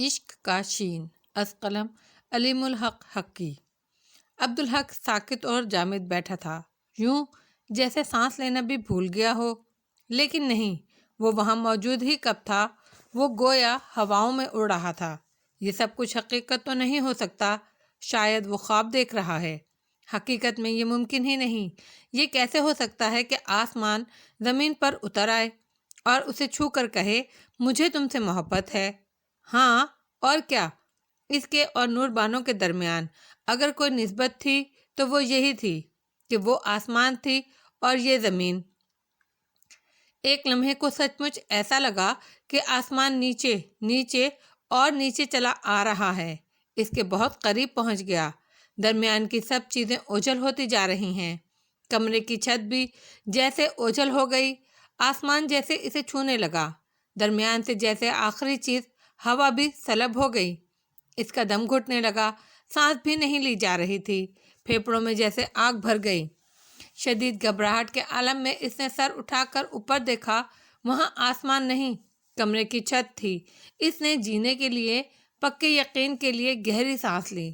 عشق کا شین از قلم علیم الحق حقی۔ عبدالحق ساکت اور جامد بیٹھا تھا، یوں جیسے سانس لینا بھی بھول گیا ہو، لیکن نہیں، وہ وہاں موجود ہی کب تھا، وہ گویا ہواؤں میں اڑ رہا تھا۔ یہ سب کچھ حقیقت تو نہیں ہو سکتا، شاید وہ خواب دیکھ رہا ہے۔ حقیقت میں یہ ممکن ہی نہیں۔ یہ کیسے ہو سکتا ہے کہ آسمان زمین پر اتر آئے اور اسے چھو کر کہے مجھے تم سے محبت ہے؟ ہاں، اور کیا؟ اس کے اور نور بانو کے درمیان اگر کوئی نسبت تھی تو وہ یہی تھی کہ وہ آسمان تھی اور یہ زمین۔ ایک لمحے کو سچ مچ ایسا لگا کہ آسمان نیچے نیچے اور نیچے چلا آ رہا ہے، اس کے بہت قریب پہنچ گیا۔ درمیان کی سب چیزیں اوجھل ہوتی جا رہی ہیں، کمرے کی چھت بھی جیسے اوجھل ہو گئی، آسمان جیسے اسے چھونے لگا، درمیان سے جیسے آخری چیز ہوا بھی سلب ہو گئی۔ اس کا دم گھٹنے لگا، سانس بھی نہیں لی جا رہی تھی، پھیپھڑوں میں جیسے آگ بھر گئی۔ شدید گھبراہٹ کے عالم میں اس نے سر اٹھا کر اوپر دیکھا، وہاں آسمان نہیں، کمرے کی چھت تھی۔ اس نے جینے کے لیے، پکے یقین کے لیے گہری سانس لی۔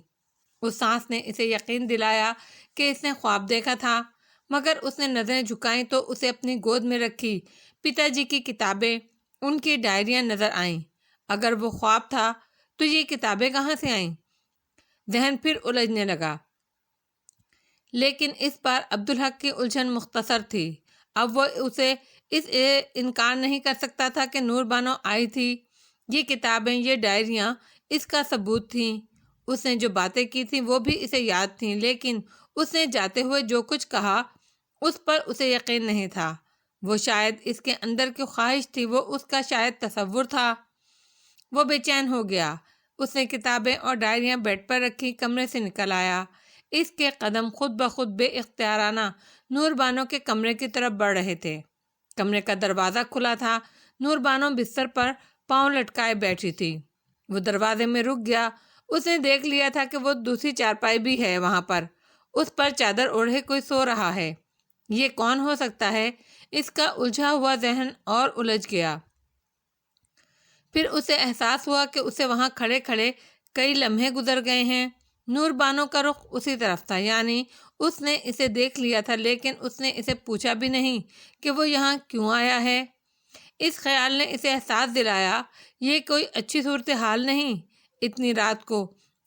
اس سانس نے اسے یقین دلایا کہ اس نے خواب دیکھا تھا، مگر اس نے نظریں جھکائیں تو اسے اپنی گود میں رکھی پتا جی کی کتابیں، ان کی ڈائریاں نظر آئیں۔ اگر وہ خواب تھا تو یہ کتابیں کہاں سے آئیں؟ ذہن پھر الجھنے لگا، لیکن اس بار عبدالحق کی الجھن مختصر تھی۔ اب وہ اسے اس انکار نہیں کر سکتا تھا کہ نور بانو آئی تھی۔ یہ کتابیں، یہ ڈائریاں اس کا ثبوت تھیں۔ اس نے جو باتیں کی تھیں وہ بھی اسے یاد تھیں، لیکن اس نے جاتے ہوئے جو کچھ کہا اس پر اسے یقین نہیں تھا۔ وہ شاید اس کے اندر کی خواہش تھی، وہ اس کا شاید تصور تھا۔ وہ بے چین ہو گیا۔ اس نے کتابیں اور ڈائریاں بیڈ پر رکھی، کمرے سے نکل آیا۔ اس کے قدم خود بخود بے اختیارانہ نور بانو کے کمرے کی طرف بڑھ رہے تھے۔ کمرے کا دروازہ کھلا تھا، نور بانو بستر پر پاؤں لٹکائے بیٹھی تھی۔ وہ دروازے میں رک گیا۔ اس نے دیکھ لیا تھا کہ وہ دوسری چارپائی بھی ہے وہاں پر، اس پر چادر اوڑھے کوئی سو رہا ہے۔ یہ کون ہو سکتا ہے؟ اس کا الجھا ہوا ذہن اور الجھ گیا۔ پھر اسے احساس ہوا کہ اسے وہاں کھڑے کھڑے کئی لمحے گزر گئے ہیں۔ نور بانو کا رخ اسی طرف تھا، یعنی اس نے اسے دیکھ لیا تھا، لیکن اس نے اسے پوچھا بھی نہیں کہ وہ یہاں کیوں آیا ہے۔ اس خیال نے اسے احساس دلایا یہ کوئی اچھی صورتحال نہیں۔ اتنی رات کو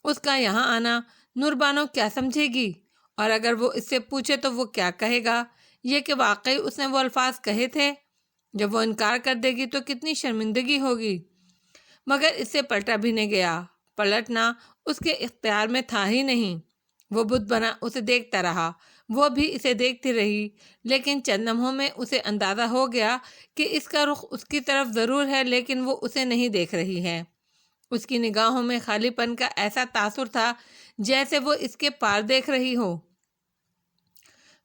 اس کا یہاں آنا، نور بانو کیا سمجھے گی؟ اور اگر وہ اس سے پوچھے تو وہ کیا کہے گا؟ یہ کہ واقعی اس نے وہ الفاظ کہے تھے؟ جب وہ انکار کر دے گی تو کتنی شرمندگی ہوگی۔ مگر اس سے پلٹا بھی نہیں گیا، پلٹنا اس کے اختیار میں تھا ہی نہیں۔ وہ بت بنا اسے دیکھتا رہا، وہ بھی اسے دیکھتی رہی، لیکن چند لمحوں میں اسے اندازہ ہو گیا کہ اس کا رخ اس کی طرف ضرور ہے، لیکن وہ اسے نہیں دیکھ رہی ہے۔ اس کی نگاہوں میں خالی پن کا ایسا تاثر تھا جیسے وہ اس کے پار دیکھ رہی ہو۔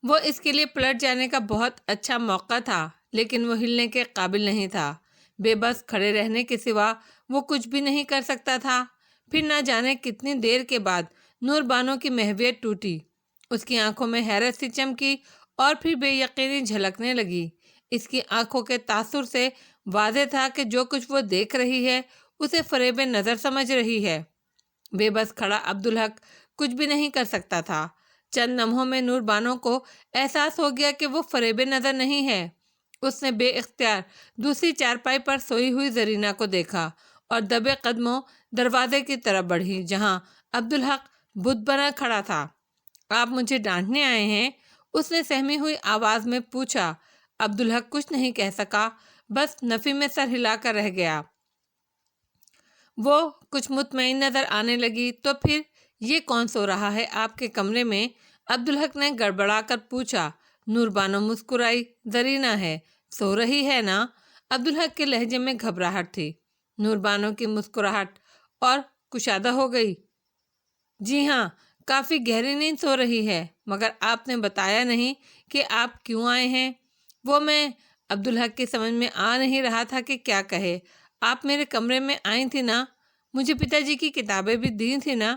وہ اس کے لیے پلٹ جانے کا بہت اچھا موقع تھا، لیکن وہ ہلنے کے قابل نہیں تھا۔ بے بس کھڑے رہنے کے سوا وہ کچھ بھی نہیں کر سکتا تھا۔ پھر نہ جانے کتنی دیر کے بعد نور بانو کی محویت ٹوٹی، اس کی آنکھوں میں حیرت سی چمکی اور پھر بے یقینی جھلکنے لگی۔ اس کی آنکھوں کے تاثر سے واضح تھا کہ جو کچھ وہ دیکھ رہی ہے اسے فریب نظر سمجھ رہی ہے۔ بے بس کھڑا عبدالحق کچھ بھی نہیں کر سکتا تھا۔ چند لمحوں میں نور بانو کو احساس ہو گیا کہ وہ فریب نظر نہیں ہے۔ اس نے بے اختیار دوسری چارپائی پر سوئی ہوئی زرینہ کو دیکھا اور دبے قدموں دروازے کی طرف بڑھی جہاں عبدالحق بت بنا کھڑا تھا۔ آپ مجھے ڈانٹنے آئے ہیں؟ اس نے سہمی ہوئی آواز میں پوچھا۔ عبدالحق کچھ نہیں کہہ سکا، بس نفی میں سر ہلا کر رہ گیا۔ وہ کچھ مطمئن نظر آنے لگی۔ تو پھر یہ کون سو رہا ہے آپ کے کمرے میں؟ عبدالحق نے گڑبڑا کر پوچھا۔ نور بانو مسکرائی۔ زرینہ ہے، سو رہی ہے نا؟ عبدالحق کے لہجے میں گھبراہٹ تھی۔ نور بانو کی مسکراہٹ اور کشادہ ہو گئی۔ جی ہاں، کافی گہری نیند سو رہی ہے، مگر آپ نے بتایا نہیں کہ آپ کیوں آئے ہیں۔ وہ میں عبدالحق کی سمجھ میں آ نہیں رہا تھا کہ کیا کہے۔ آپ میرے کمرے میں آئی تھی نا، مجھے پتا جی کی کتابیں بھی دی تھی نا؟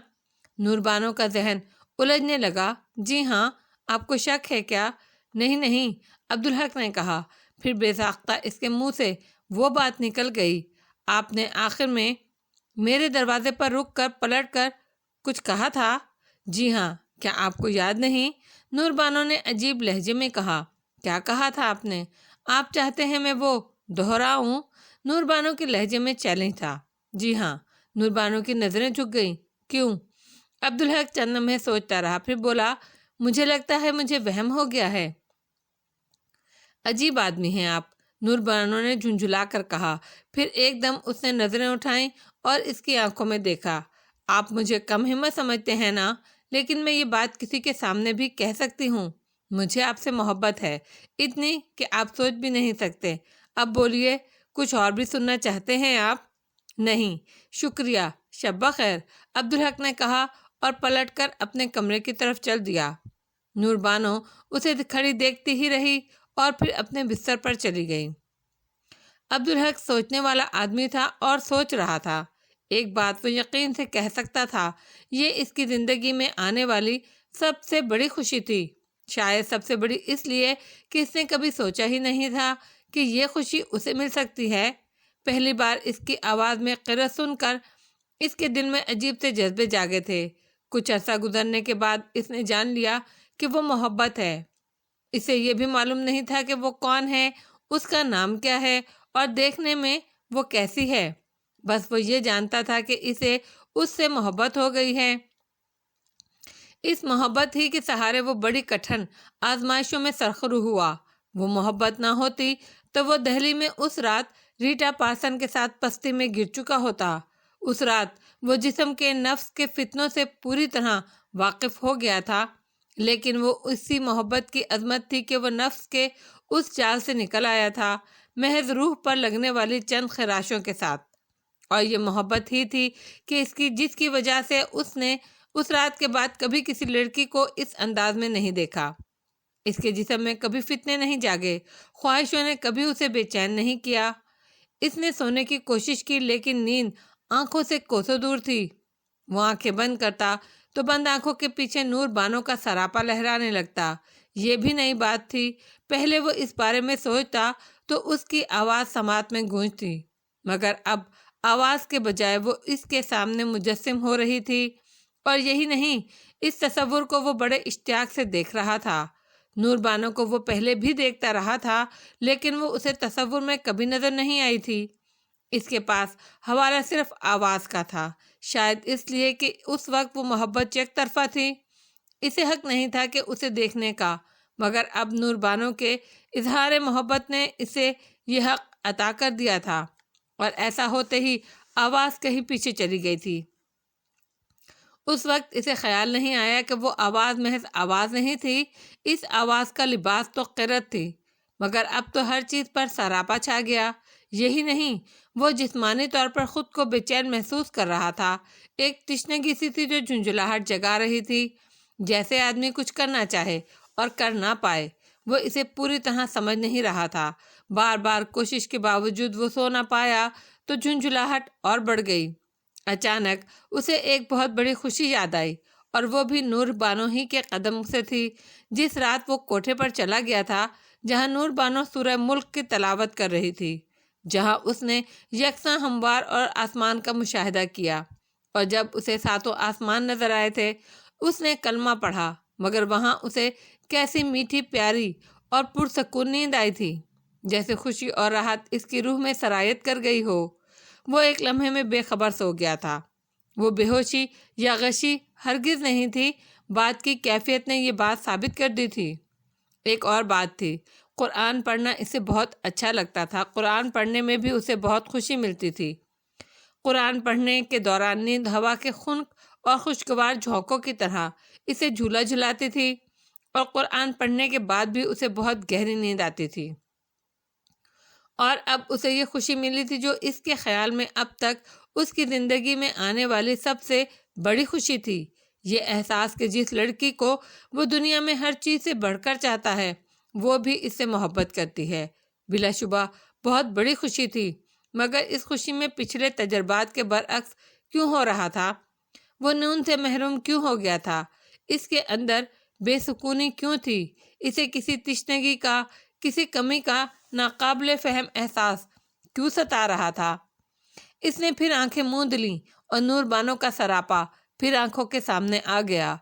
نور بانو کا ذہن الجھنے لگا۔ جی ہاں، آپ کو شک ہے کیا؟ نہیں نہیں، عبدالحق نے کہا۔ پھر بے ساختہ اس کے منہ سے وہ بات نکل گئی۔ آپ نے آخر میں میرے دروازے پر رک کر پلٹ کر کچھ کہا تھا؟ جی ہاں، کیا آپ کو یاد نہیں؟ نور بانو نے عجیب لہجے میں کہا۔ کیا کہا تھا آپ نے؟ آپ چاہتے ہیں میں وہ دہراؤں؟ نور بانو کے لہجے میں چیلنج تھا۔ جی ہاں۔ نور بانو کی نظریں جھک گئیں۔ کیوں؟ عبدالحق چند لمحے سوچتا رہا، پھر بولا، مجھے لگتا ہے مجھے وہم ہو گیا ہے۔ عجیب آدمی ہیں آپ، نور بانو نے جھنجھلا کر کہا۔ پھر ایک دم اس نے نظریں اٹھائیں اور اس کی آنکھوں میں دیکھا۔ آپ مجھے کم ہمت سمجھتے ہیں نا، لیکن میں یہ بات کسی کے سامنے بھی کہہ سکتی ہوں۔ مجھے آپ سے محبت ہے، اتنی کہ آپ سوچ بھی نہیں سکتے۔ اب بولیے، کچھ اور بھی سننا چاہتے ہیں آپ؟ نہیں، شکریہ، شب بخیر، عبدالحق نے کہا اور پلٹ کر اپنے کمرے کی طرف چل دیا۔ نور بانو اسے کھڑی دیکھتی ہی رہی اور پھر اپنے بستر پر چلی گئی۔ عبدالحق سوچنے والا آدمی تھا اور سوچ رہا تھا۔ ایک بات وہ یقین سے کہہ سکتا تھا، یہ اس کی زندگی میں آنے والی سب سے بڑی خوشی تھی۔ شاید سب سے بڑی اس لیے کہ اس نے کبھی سوچا ہی نہیں تھا کہ یہ خوشی اسے مل سکتی ہے۔ پہلی بار اس کی آواز میں قرت سن کر اس کے دل میں عجیب سے جذبے جاگے تھے۔ کچھ عرصہ گزرنے کے بعد اس نے جان لیا کہ وہ محبت ہے۔ اسے یہ بھی معلوم نہیں تھا کہ وہ کون ہے، اس کا نام کیا ہے اور دیکھنے میں وہ کیسی ہے۔ بس وہ یہ جانتا تھا کہ اسے اس سے محبت ہو گئی ہے۔ اس محبت ہی کے سہارے وہ بڑی کٹھن آزمائشوں میں سرخرو ہوا۔ وہ محبت نہ ہوتی تو وہ دہلی میں اس رات ریٹا پارسن کے ساتھ پستی میں گر چکا ہوتا۔ اس رات وہ جسم کے نفس کے فتنوں سے پوری طرح واقف ہو گیا تھا، لیکن وہ اسی محبت کی عظمت تھی کہ وہ نفس کے اس جال سے نکل آیا تھا، محض روح پر لگنے والی چند خراشوں کے ساتھ۔ اور یہ محبت ہی تھی کہ جس کی وجہ سے اس نے اس رات کے بعد کبھی کسی لڑکی کو اس انداز میں نہیں دیکھا۔ اس کے جسم میں کبھی فتنے نہیں جاگے، خواہشوں نے کبھی اسے بے چین نہیں کیا۔ اس نے سونے کی کوشش کی، لیکن نیند آنکھوں سے کوسوں دور تھی۔ وہ آنکھیں بند کرتا تو بند آنکھوں کے پیچھے نور بانو کا سراپا لہرانے لگتا۔ یہ بھی نئی بات تھی، پہلے وہ اس بارے میں سوچتا تو اس کی آواز سماعت میں گونجتی، مگر اب آواز کے بجائے وہ اس کے سامنے مجسم ہو رہی تھی۔ اور یہی نہیں، اس تصور کو وہ بڑے اشتیاق سے دیکھ رہا تھا۔ نور بانو کو وہ پہلے بھی دیکھتا رہا تھا، لیکن وہ اسے تصور میں کبھی نظر نہیں آئی تھی۔ اس کے پاس حوالہ صرف آواز کا تھا، شاید اس لیے کہ اس وقت وہ محبت یک طرفہ تھی۔ اسے حق نہیں تھا کہ اسے دیکھنے کا، مگر اب نور بانو کے اظہار محبت نے اسے یہ حق عطا کر دیا تھا، اور ایسا ہوتے ہی آواز کہیں پیچھے چلی گئی تھی۔ اس وقت اسے خیال نہیں آیا کہ وہ آواز محض آواز نہیں تھی، اس آواز کا لباس تو قرت تھی، مگر اب تو ہر چیز پر سراپا چھا گیا۔ یہی نہیں، وہ جسمانی طور پر خود کو بے چین محسوس کر رہا تھا۔ ایک تشنگی سی تھی جو جھنجھلاہٹ جگا رہی تھی، جیسے آدمی کچھ کرنا چاہے اور کر نہ پائے۔ وہ اسے پوری طرح سمجھ نہیں رہا تھا۔ بار بار کوشش کے باوجود وہ سو نہ پایا تو جھنجھلاہٹ اور بڑھ گئی۔ اچانک اسے ایک بہت بڑی خوشی یاد آئی، اور وہ بھی نور بانو ہی کے قدم سے تھی۔ جس رات وہ کوٹھے پر چلا گیا تھا، جہاں نور بانو سورہ ملک کی تلاوت کر رہی تھی، جہاں اس نے یکساں ہموار اور آسمان کا مشاہدہ کیا، اور جب اسے ساتوں آسمان نظر آئے تھے، اس نے کلمہ پڑھا، مگر وہاں اسے کیسی میٹھی پیاری اور پرسکون نیند آئی تھی، جیسے خوشی اور راحت اس کی روح میں سرایت کر گئی ہو۔ وہ ایک لمحے میں بے خبر سو گیا تھا۔ وہ بے ہوشی یا غشی ہرگز نہیں تھی، بات کی کیفیت نے یہ بات ثابت کر دی تھی۔ ایک اور بات تھی، قرآن پڑھنا اسے بہت اچھا لگتا تھا۔ قرآن پڑھنے میں بھی اسے بہت خوشی ملتی تھی۔ قرآن پڑھنے کے دوران نیند ہوا کے خنک اور خوشگوار جھونکوں کی طرح اسے جھولا جھلاتی تھی، اور قرآن پڑھنے کے بعد بھی اسے بہت گہری نیند آتی تھی۔ اور اب اسے یہ خوشی ملی تھی جو اس کے خیال میں اب تک اس کی زندگی میں آنے والی سب سے بڑی خوشی تھی۔ یہ احساس کہ جس لڑکی کو وہ دنیا میں ہر چیز سے بڑھ کر چاہتا ہے، وہ بھی اس سے محبت کرتی ہے، بلا شبہ بہت بڑی خوشی تھی۔ مگر اس خوشی میں پچھلے تجربات کے برعکس کیوں ہو رہا تھا؟ وہ نون سے محروم کیوں ہو گیا تھا؟ اس کے اندر بے سکونی کیوں تھی؟ اسے کسی تشنگی کا، کسی کمی کا ناقابل فہم احساس کیوں ستا رہا تھا؟ اس نے پھر آنکھیں موند لیں اور نور بانوں کا سراپا پھر آنکھوں کے سامنے آ گیا۔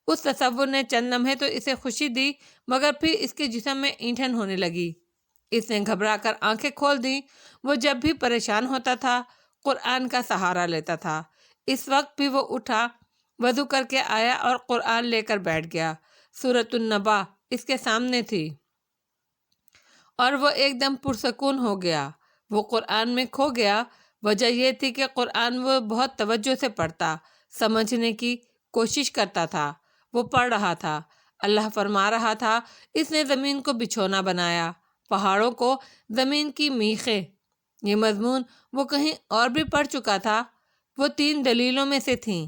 اس تصور نے چند لمحے تو اسے خوشی دی، مگر پھر اس کے جسم میں اینٹھن ہونے لگی۔ اس نے گھبرا کر آنکھیں کھول دیں۔ وہ جب بھی پریشان ہوتا تھا قرآن کا سہارا لیتا تھا۔ اس وقت بھی وہ اٹھا، وضو کر کے آیا اور قرآن لے کر بیٹھ گیا۔ سورۃ النبا اس کے سامنے تھی اور وہ ایک دم پرسکون ہو گیا۔ وہ قرآن میں کھو گیا۔ وجہ یہ تھی کہ قرآن وہ بہت توجہ سے پڑھتا، سمجھنے کی کوشش کرتا تھا۔ وہ پڑھ رہا تھا، اللہ فرما رہا تھا، اس نے زمین کو بچھونا بنایا، پہاڑوں کو زمین کی میخیں۔ یہ مضمون وہ کہیں اور بھی پڑھ چکا تھا۔ وہ 3 دلیلوں میں سے تھیں۔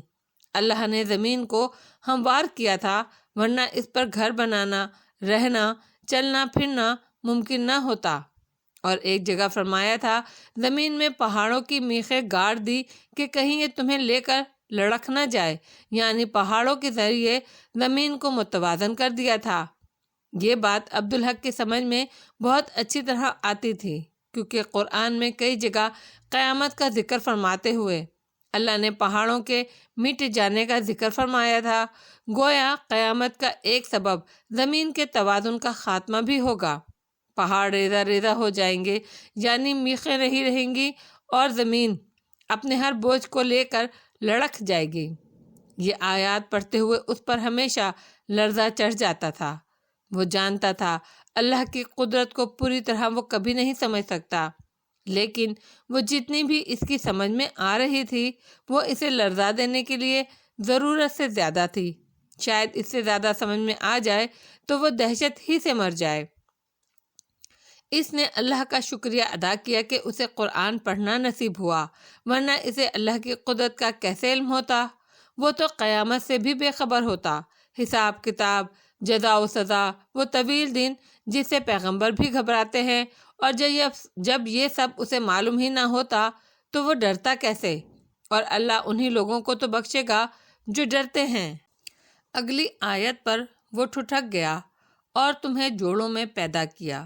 اللہ نے زمین کو ہموار کیا تھا، ورنہ اس پر گھر بنانا، رہنا، چلنا پھرنا ممکن نہ ہوتا۔ اور ایک جگہ فرمایا تھا، زمین میں پہاڑوں کی میخیں گاڑ دی کہ کہیں یہ تمہیں لے کر لڑکھ نہ جائے، یعنی پہاڑوں کے ذریعے زمین کو متوازن کر دیا تھا۔ یہ بات عبدالحق کی سمجھ میں بہت اچھی طرح آتی تھی، کیونکہ قرآن میں کئی جگہ قیامت کا ذکر فرماتے ہوئے اللہ نے پہاڑوں کے مٹ جانے کا ذکر فرمایا تھا۔ گویا قیامت کا ایک سبب زمین کے توازن کا خاتمہ بھی ہوگا۔ پہاڑ ریزہ ریزہ ہو جائیں گے، یعنی میخیں نہیں رہیں گی، اور زمین اپنے ہر بوجھ کو لے کر لڑکھ جائے گی۔ یہ آیات پڑھتے ہوئے اس پر ہمیشہ لرزہ چڑھ جاتا تھا۔ وہ جانتا تھا اللہ کی قدرت کو پوری طرح وہ کبھی نہیں سمجھ سکتا، لیکن وہ جتنی بھی اس کی سمجھ میں آ رہی تھی وہ اسے لرزا دینے کے لیے ضرورت سے زیادہ تھی۔ شاید اس سے زیادہ سمجھ میں آ جائے تو وہ دہشت ہی سے مر جائے۔ اس نے اللہ کا شکریہ ادا کیا کہ اسے قرآن پڑھنا نصیب ہوا، ورنہ اسے اللہ کی قدرت کا کیسے علم ہوتا؟ وہ تو قیامت سے بھی بے خبر ہوتا، حساب کتاب، جزا و سزا، وہ طویل دن جس سے پیغمبر بھی گھبراتے ہیں، اور جب یہ سب اسے معلوم ہی نہ ہوتا تو وہ ڈرتا کیسے؟ اور اللہ انہی لوگوں کو تو بخشے گا جو ڈرتے ہیں۔ اگلی آیت پر وہ ٹھٹک گیا اور تمہیں جوڑوں میں پیدا کیا۔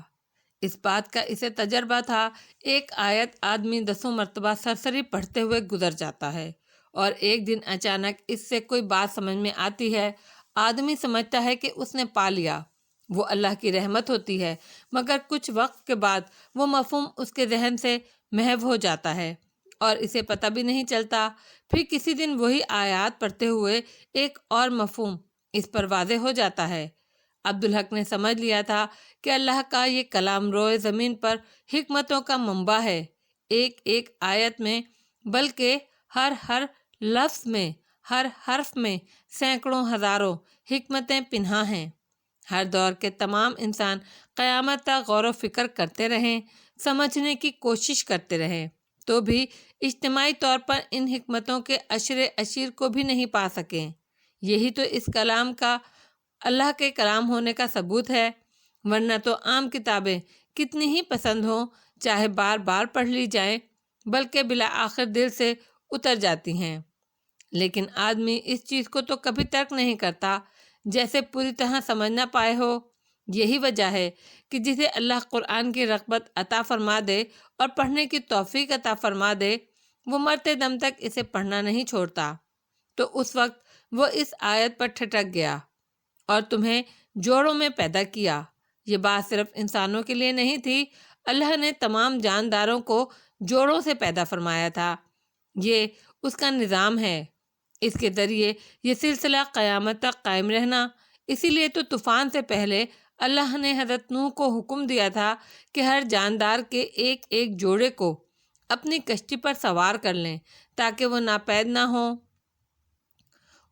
اس بات کا اسے تجربہ تھا۔ ایک آیت آدمی 10 مرتبہ سرسری پڑھتے ہوئے گزر جاتا ہے، اور ایک دن اچانک اس سے کوئی بات سمجھ میں آتی ہے۔ آدمی سمجھتا ہے کہ اس نے پا لیا، وہ اللہ کی رحمت ہوتی ہے، مگر کچھ وقت کے بعد وہ مفہوم اس کے ذہن سے محو ہو جاتا ہے اور اسے پتہ بھی نہیں چلتا۔ پھر کسی دن وہی آیات پڑھتے ہوئے ایک اور مفہوم اس پر واضح ہو جاتا ہے۔ عبدالحق نے سمجھ لیا تھا کہ اللہ کا یہ کلام روئے زمین پر حکمتوں کا منبع ہے، ایک ایک آیت میں، بلکہ ہر لفظ میں، ہر حرف میں سینکڑوں ہزاروں حکمتیں پنہاں ہیں۔ ہر دور کے تمام انسان قیامت تک غور و فکر کرتے رہیں، سمجھنے کی کوشش کرتے رہیں، تو بھی اجتماعی طور پر ان حکمتوں کے عشرِ عشیر کو بھی نہیں پا سکیں۔ یہی تو اس کلام کا اللہ کے کلام ہونے کا ثبوت ہے، ورنہ تو عام کتابیں کتنی ہی پسند ہوں، چاہے بار بار پڑھ لی جائیں، بلکہ بالآخر دل سے اتر جاتی ہیں۔ لیکن آدمی اس چیز کو تو کبھی ترک نہیں کرتا جیسے پوری طرح سمجھ نہ پائے ہو۔ یہی وجہ ہے کہ جسے اللہ قرآن کی رغبت عطا فرما دے اور پڑھنے کی توفیق عطا فرما دے، وہ مرتے دم تک اسے پڑھنا نہیں چھوڑتا۔ تو اس وقت وہ اس آیت پر ٹھٹک گیا، اور تمہیں جوڑوں میں پیدا کیا۔ یہ بات صرف انسانوں کے لیے نہیں تھی، اللہ نے تمام جانداروں کو جوڑوں سے پیدا فرمایا تھا۔ یہ اس کا نظام ہے، اس کے ذریعے یہ سلسلہ قیامت تک قائم رہنا۔ اسی لیے تو طوفان سے پہلے اللہ نے حضرت نوح کو حکم دیا تھا کہ ہر جاندار کے ایک ایک جوڑے کو اپنی کشتی پر سوار کر لیں تاکہ وہ ناپید نہ ہوں۔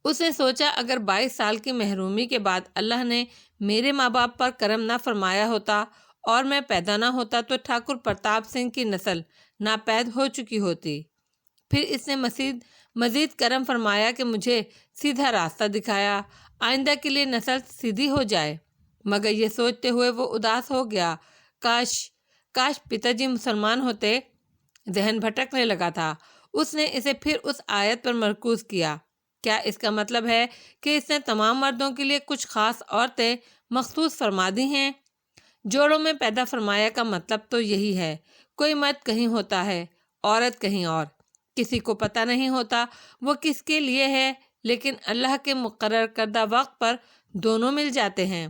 اس نے سوچا اگر 22 سال کی محرومی کے بعد اللہ نے میرے ماں باپ پر کرم نہ فرمایا ہوتا اور میں پیدا نہ ہوتا تو ٹھاکر پرتاپ سنگھ کی نسل ناپید ہو چکی ہوتی۔ پھر اس نے مزید کرم فرمایا کہ مجھے سیدھا راستہ دکھایا، آئندہ کے لیے نسل سیدھی ہو جائے۔ مگر یہ سوچتے ہوئے وہ اداس ہو گیا، کاش پتا جی مسلمان ہوتے۔ ذہن بھٹکنے لگا تھا۔ اس نے اسے پھر اس آیت پر مرکوز کیا۔ کیا اس کا مطلب ہے کہ اس نے تمام مردوں کے لیے کچھ خاص عورتیں مخصوص فرما دی ہیں؟ جوڑوں میں پیدا فرمایا کا مطلب تو یہی ہے، کوئی مرد کہیں ہوتا ہے، عورت کہیں اور۔ کسی کو پتہ نہیں ہوتا وہ کس کے لیے ہے، لیکن اللہ کے مقرر کردہ وقت پر دونوں مل جاتے ہیں۔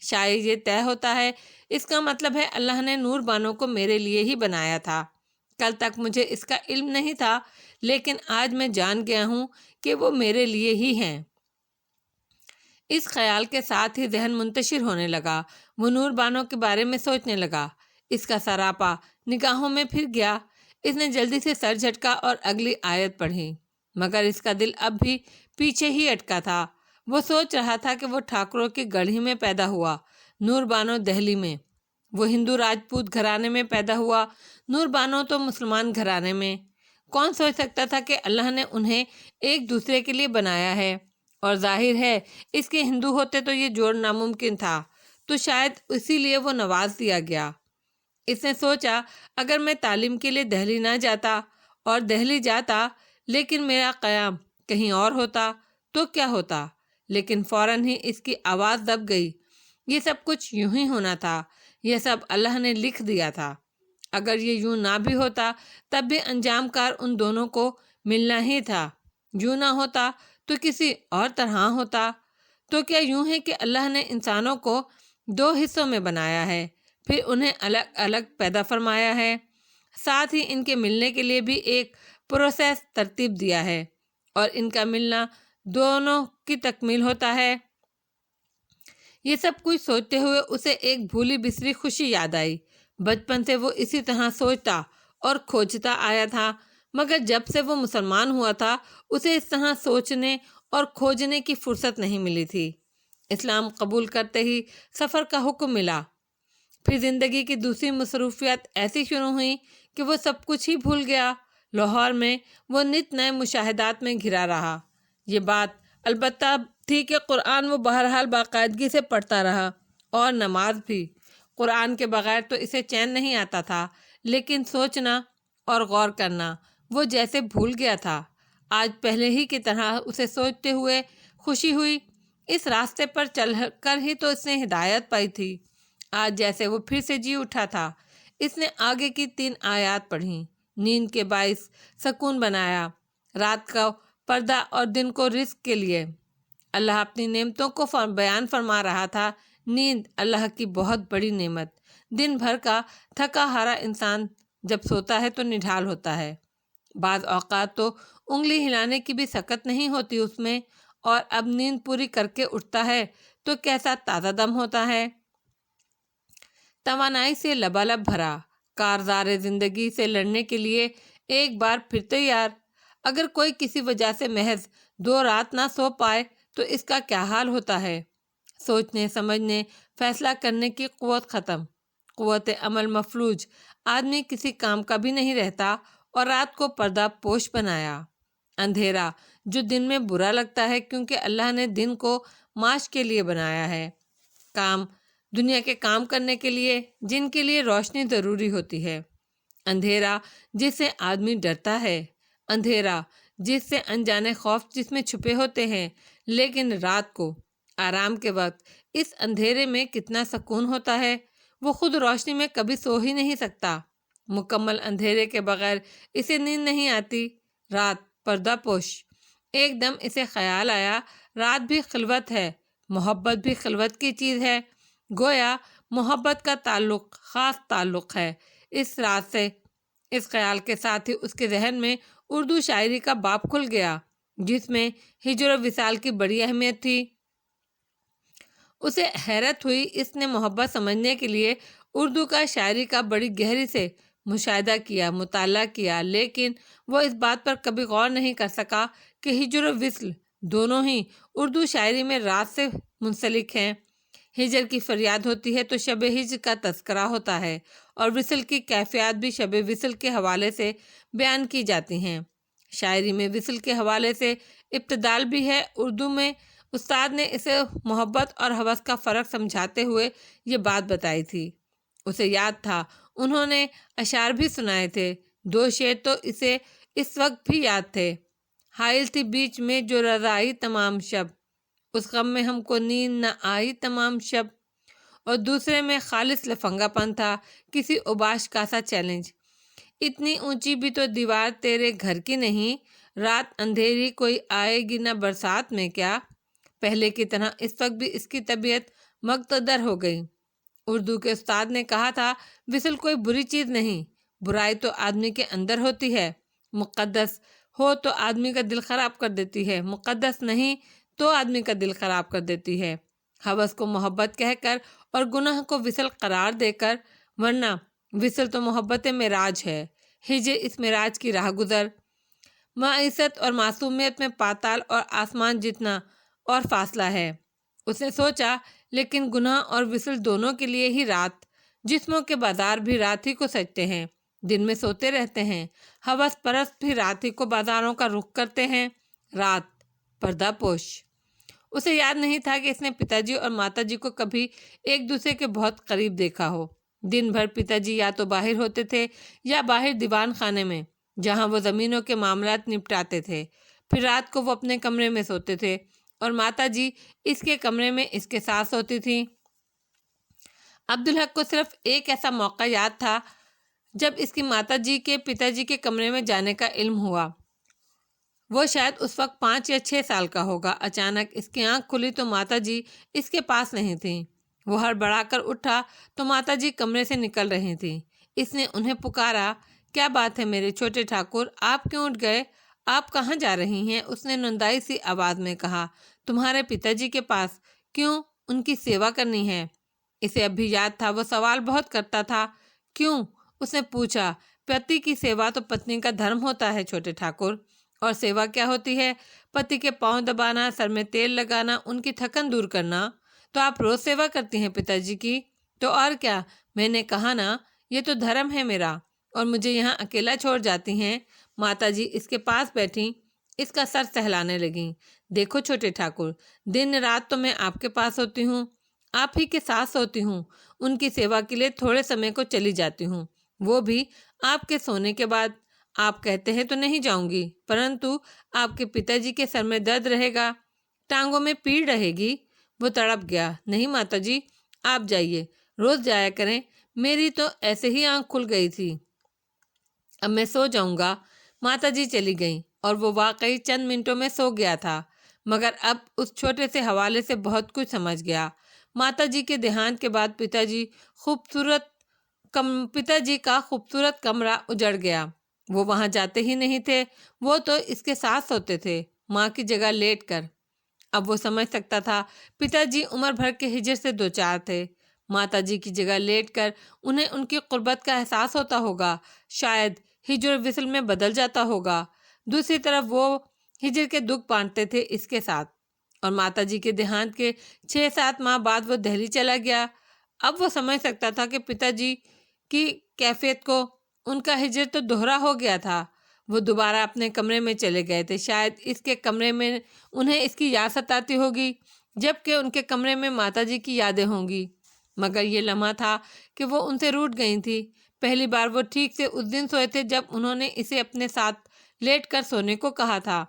شاید یہ طے ہوتا ہے، اس کا مطلب ہے اللہ نے نور بانو کو میرے لیے ہی بنایا تھا۔ کل تک مجھے اس کا علم نہیں تھا، لیکن آج میں جان گیا ہوں کہ وہ میرے لیے ہی ہیں۔ اس خیال کے ساتھ ہی ذہن منتشر ہونے لگا۔ وہ نور بانو کے بارے میں سوچنے لگا۔ اس کا سراپا نگاہوں میں پھر گیا۔ اس نے جلدی سے سر جھٹکا اور اگلی آیت پڑھی، مگر اس کا دل اب بھی پیچھے ہی اٹکا تھا۔ وہ سوچ رہا تھا کہ وہ ٹھاکروں کی گڑھی میں پیدا ہوا، نور بانو دہلی میں۔ وہ ہندو راجپوت گھرانے میں پیدا ہوا، نور بانو تو مسلمان گھرانے میں۔ کون سوچ سکتا تھا کہ اللہ نے انہیں ایک دوسرے کے لیے بنایا ہے، اور ظاہر ہے اس کے ہندو ہوتے تو یہ جوڑ ناممکن تھا، تو شاید اسی لیے وہ نواز دیا گیا۔ اس نے سوچا اگر میں تعلیم کے لیے دہلی نہ جاتا اور دہلی جاتا لیکن میرا قیام کہیں اور ہوتا تو کیا ہوتا، لیکن فوراً ہی اس کی آواز دب گئی۔ یہ سب کچھ یوں ہی ہونا تھا، یہ سب اللہ نے لکھ دیا تھا۔ اگر یہ یوں نہ بھی ہوتا تب بھی انجام کار ان دونوں کو ملنا ہی تھا۔ یوں نہ ہوتا تو کسی اور طرح ہوتا۔ تو کیا یوں ہے کہ اللہ نے انسانوں کو دو حصوں میں بنایا ہے، پھر انہیں الگ الگ پیدا فرمایا ہے، ساتھ ہی ان کے ملنے کے لیے بھی ایک پروسیس ترتیب دیا ہے، اور ان کا ملنا دونوں کی تکمیل ہوتا ہے۔ یہ سب کچھ سوچتے ہوئے اسے ایک بھولی بسری خوشی یاد آئی۔ بچپن سے وہ اسی طرح سوچتا اور کھوجتا آیا تھا، مگر جب سے وہ مسلمان ہوا تھا اسے اس طرح سوچنے اور کھوجنے کی فرصت نہیں ملی تھی۔ اسلام قبول کرتے ہی سفر کا حکم ملا۔ پھر زندگی کی دوسری مصروفیات ایسی شروع ہوئیں کہ وہ سب کچھ ہی بھول گیا۔ لاہور میں وہ نت نئے مشاہدات میں گھرا رہا۔ یہ بات البتہ تھی کہ قرآن وہ بہرحال باقاعدگی سے پڑھتا رہا، اور نماز بھی۔ قرآن کے بغیر تو اسے چین نہیں آتا تھا، لیکن سوچنا اور غور کرنا وہ جیسے بھول گیا تھا۔ آج پہلے ہی کی طرح اسے سوچتے ہوئے خوشی ہوئی۔ اس راستے پر چل کر ہی تو اس نے ہدایت پائی تھی۔ آج جیسے وہ پھر سے جی اٹھا تھا۔ اس نے آگے کی 3 آیات پڑھیں۔ نیند کے باعث سکون بنایا، رات کا پردہ اور دن کو رزق کے لیے۔ اللہ اپنی نعمتوں کو بیان فرما رہا تھا۔ نیند اللہ کی بہت بڑی نعمت۔ دن بھر کا تھکا ہارا انسان جب سوتا ہے تو نڈھال ہوتا ہے۔ بعض اوقات تو انگلی ہلانے کی بھی سکت نہیں ہوتی اس میں، اور اب نیند پوری کر کے اٹھتا ہے تو کیسا تازہ دم ہوتا ہے، توانائی سے لبالب بھرا، کارزار زندگی سے لڑنے کے لیے ایک بار پھر تیار۔ اگر کوئی کسی وجہ سے محض 2 رات نہ سو پائے تو اس کا کیا حال ہوتا ہے۔ سوچنے سمجھنے فیصلہ کرنے کی قوت ختم، قوت عمل مفلوج، آدمی کسی کام کا بھی نہیں رہتا، اور رات کو پردہ پوش بنایا۔ اندھیرا جو دن میں برا لگتا ہے کیونکہ اللہ نے دن کو معاش کے لیے بنایا ہے، کام دنیا کے کام کرنے کے لیے جن کے لیے روشنی ضروری ہوتی ہے۔ اندھیرا جس سے آدمی ڈرتا ہے، اندھیرا جس سے انجانے خوف جس میں چھپے ہوتے ہیں، لیکن رات کو آرام کے وقت اس اندھیرے میں کتنا سکون ہوتا ہے۔ وہ خود روشنی میں کبھی سو ہی نہیں سکتا، مکمل اندھیرے کے بغیر اسے نیند نہیں آتی۔ رات پردہ پوش۔ ایک دم اسے خیال آیا رات بھی خلوت ہے، محبت بھی خلوت کی چیز ہے، گویا محبت کا تعلق خاص تعلق ہے اس رات سے۔ اس خیال کے ساتھ ہی اس کے ذہن میں اردو شاعری کا باب کھل گیا جس میں ہجر و وصال کی بڑی اہمیت تھی۔ اسے حیرت ہوئی، اس نے محبت سمجھنے کے لیے اردو کا شاعری کا بڑی گہری سے مشاہدہ کیا، مطالعہ کیا، لیکن وہ اس بات پر کبھی غور نہیں کر سکا کہ ہجر و وصل دونوں ہی اردو شاعری میں رات سے منسلک ہیں۔ ہجر کی فریاد ہوتی ہے تو شب ہجر کا تذکرہ ہوتا ہے، اور وصل کی کیفیات بھی شب وصل کے حوالے سے بیان کی جاتی ہیں۔ شاعری میں وصل کے حوالے سے ابتدال بھی ہے۔ اردو میں استاد نے اسے محبت اور ہوس کا فرق سمجھاتے ہوئے یہ بات بتائی تھی۔ اسے یاد تھا، انہوں نے اشعار بھی سنائے تھے۔ 2 شعر تو اسے اس وقت بھی یاد تھے۔ حائل تھی بیچ میں جو رضائی تمام شب، اس غم میں ہم کو نیند نہ آئی تمام شب، اور دوسرے میں خالص لفنگا پن تھا، کسی اوباش کا سا چیلنج۔ اتنی اونچی بھی تو دیوار تیرے گھر کی نہیں، رات اندھیری کوئی آئے گی نہ برسات میں کیا۔ پہلے کی طرح اس وقت بھی اس کی طبیعت مقتدر ہو گئی۔ اردو کے استاد نے کہا تھا، وصل کوئی بری چیز نہیں، برائی تو آدمی کے اندر ہوتی ہے، مقدس ہو تو آدمی کا دل خراب کر دیتی ہے، مقدس نہیں تو آدمی کا دل خراب کر دیتی ہے۔ ہوس کو محبت کہہ کر اور گناہ کو وصل قرار دے کر، ورنہ وصل تو محبت معراج ہے، ہجر اس معراج کی راہ گزر۔ معیشت اور معصومیت میں پاتال اور آسمان جتنا اور فاصلہ ہے۔ اس نے سوچا، لیکن گناہ اور وصل دونوں کے لیے ہی رات، جسموں کے بازار بھی رات ہی کو سجتے ہیں، دن میں سوتے رہتے ہیں، ہوس پرست بھی رات ہی کو بازاروں کا رخ کرتے ہیں۔ رات پردہ پوش۔ اسے یاد نہیں تھا کہ اس نے پتا جی اور ماتا جی کو کبھی ایک دوسرے کے بہت قریب دیکھا ہو۔ دن بھر پتا جی یا تو باہر ہوتے تھے یا باہر دیوان خانے میں، جہاں وہ زمینوں کے معاملات نپٹاتے تھے، پھر رات کو وہ اپنے کمرے میں سوتے تھے اور ماتا جی اس کے کمرے میں اس کے ساتھ سوتی تھیں۔ عبدالحق کو صرف ایک ایسا موقع یاد تھا جب اس کی ماتا جی کے پتا جی کے کمرے میں جانے کا علم ہوا۔ وہ شاید اس وقت 5 یا 6 سال کا ہوگا۔ اچانک اس کی آنکھ کھلی تو ماتا جی اس کے پاس نہیں تھیں۔ وہ ہڑبڑا کر اٹھا تو ماتا جی کمرے سے نکل رہی تھیں۔ اس نے انہیں پکارا، کیا بات ہے میرے چھوٹے ٹھاکر، آپ کیوں اٹھ گئے؟ آپ کہاں جا رہی ہیں؟ اس نے نندائی سی آواز میں کہا، تمہارے پتا جی کے پاس۔ کیوں؟ ان کی سیوا کرنی ہے۔ اسے اب بھی یاد تھا، وہ سوال بہت کرتا تھا۔ کیوں؟ اس نے پوچھا۔ پتی کی سیوا تو پتنی کا دھرم ہوتا ہے چھوٹے ٹھاکر۔ اور سیوا کیا ہوتی ہے؟ پتی کے پاؤں دبانا، سر میں تیل لگانا، ان کی تھکن دور کرنا۔ تو آپ روز سیوا کرتی ہیں پتا جی کی؟ تو اور کیا، میں نے کہا نا، یہ تو دھرم ہے میرا، اور مجھے یہاں اکیلا چھوڑ جاتی ہیں۔ ماتا جی اس کے پاس بیٹھیں، اس کا سر سہلانے لگیں۔ دیکھو چھوٹے ٹھاکر، دن رات تو میں آپ کے پاس ہوتی ہوں، آپ ہی کے ساتھ سوتی ہوں، ان کی سیوا کے لیے تھوڑے سمے کو چلی جاتی ہوں، وہ بھی آپ کے سونے کے بعد۔ آپ کہتے ہیں تو نہیں جاؤں گی، پرنتو آپ کے پتا جی کے سر میں درد رہے گا، ٹانگوں میں پیڑ رہے گی۔ وہ تڑپ گیا، نہیں ماتا جی، آپ جائیے، روز جایا کریں، میری تو ایسے ہی آنکھ کھل گئی تھی، اب میں سو جاؤں گا۔ ماتا جی چلی گئیں اور وہ واقعی چند منٹوں میں سو گیا تھا، مگر اب اس چھوٹے سے حوالے سے بہت کچھ سمجھ گیا۔ ماتا جی کے دیہانت کے بعد پتا جی کا خوبصورت کمرہ اجڑ گیا۔ وہ وہاں جاتے ہی نہیں تھے، وہ تو اس کے ساتھ سوتے تھے، ماں کی جگہ لیٹ کر۔ اب وہ سمجھ سکتا تھا پتا جی عمر بھر کے ہجر سے دوچار تھے، ماتا جی کی جگہ لیٹ کر انہیں ان کی قربت کا احساس ہوتا ہوگا، شاید ہجر وصل میں بدل جاتا ہوگا۔ دوسری طرف وہ ہجر کے دکھ بانٹتے تھے اس کے ساتھ، اور ماتا جی کے دیہانت کے 6-7 ماہ بعد وہ دہلی چلا گیا۔ اب وہ سمجھ سکتا تھا کہ پتا جی کی کیفیت کو، ان کا ہجر تو دوہرا ہو گیا تھا۔ وہ دوبارہ اپنے کمرے میں چلے گئے تھے، شاید اس کے کمرے میں انہیں اس کی یاد ستاتی ہوگی، جبکہ ان کے کمرے میں ماتا جی کی یادیں ہوں گی۔ مگر یہ لمحہ تھا کہ وہ ان سے روٹھ گئی تھی۔ پہلی بار وہ ٹھیک سے اس دن سوئے تھے جب انہوں نے اسے اپنے ساتھ لیٹ کر سونے کو کہا تھا۔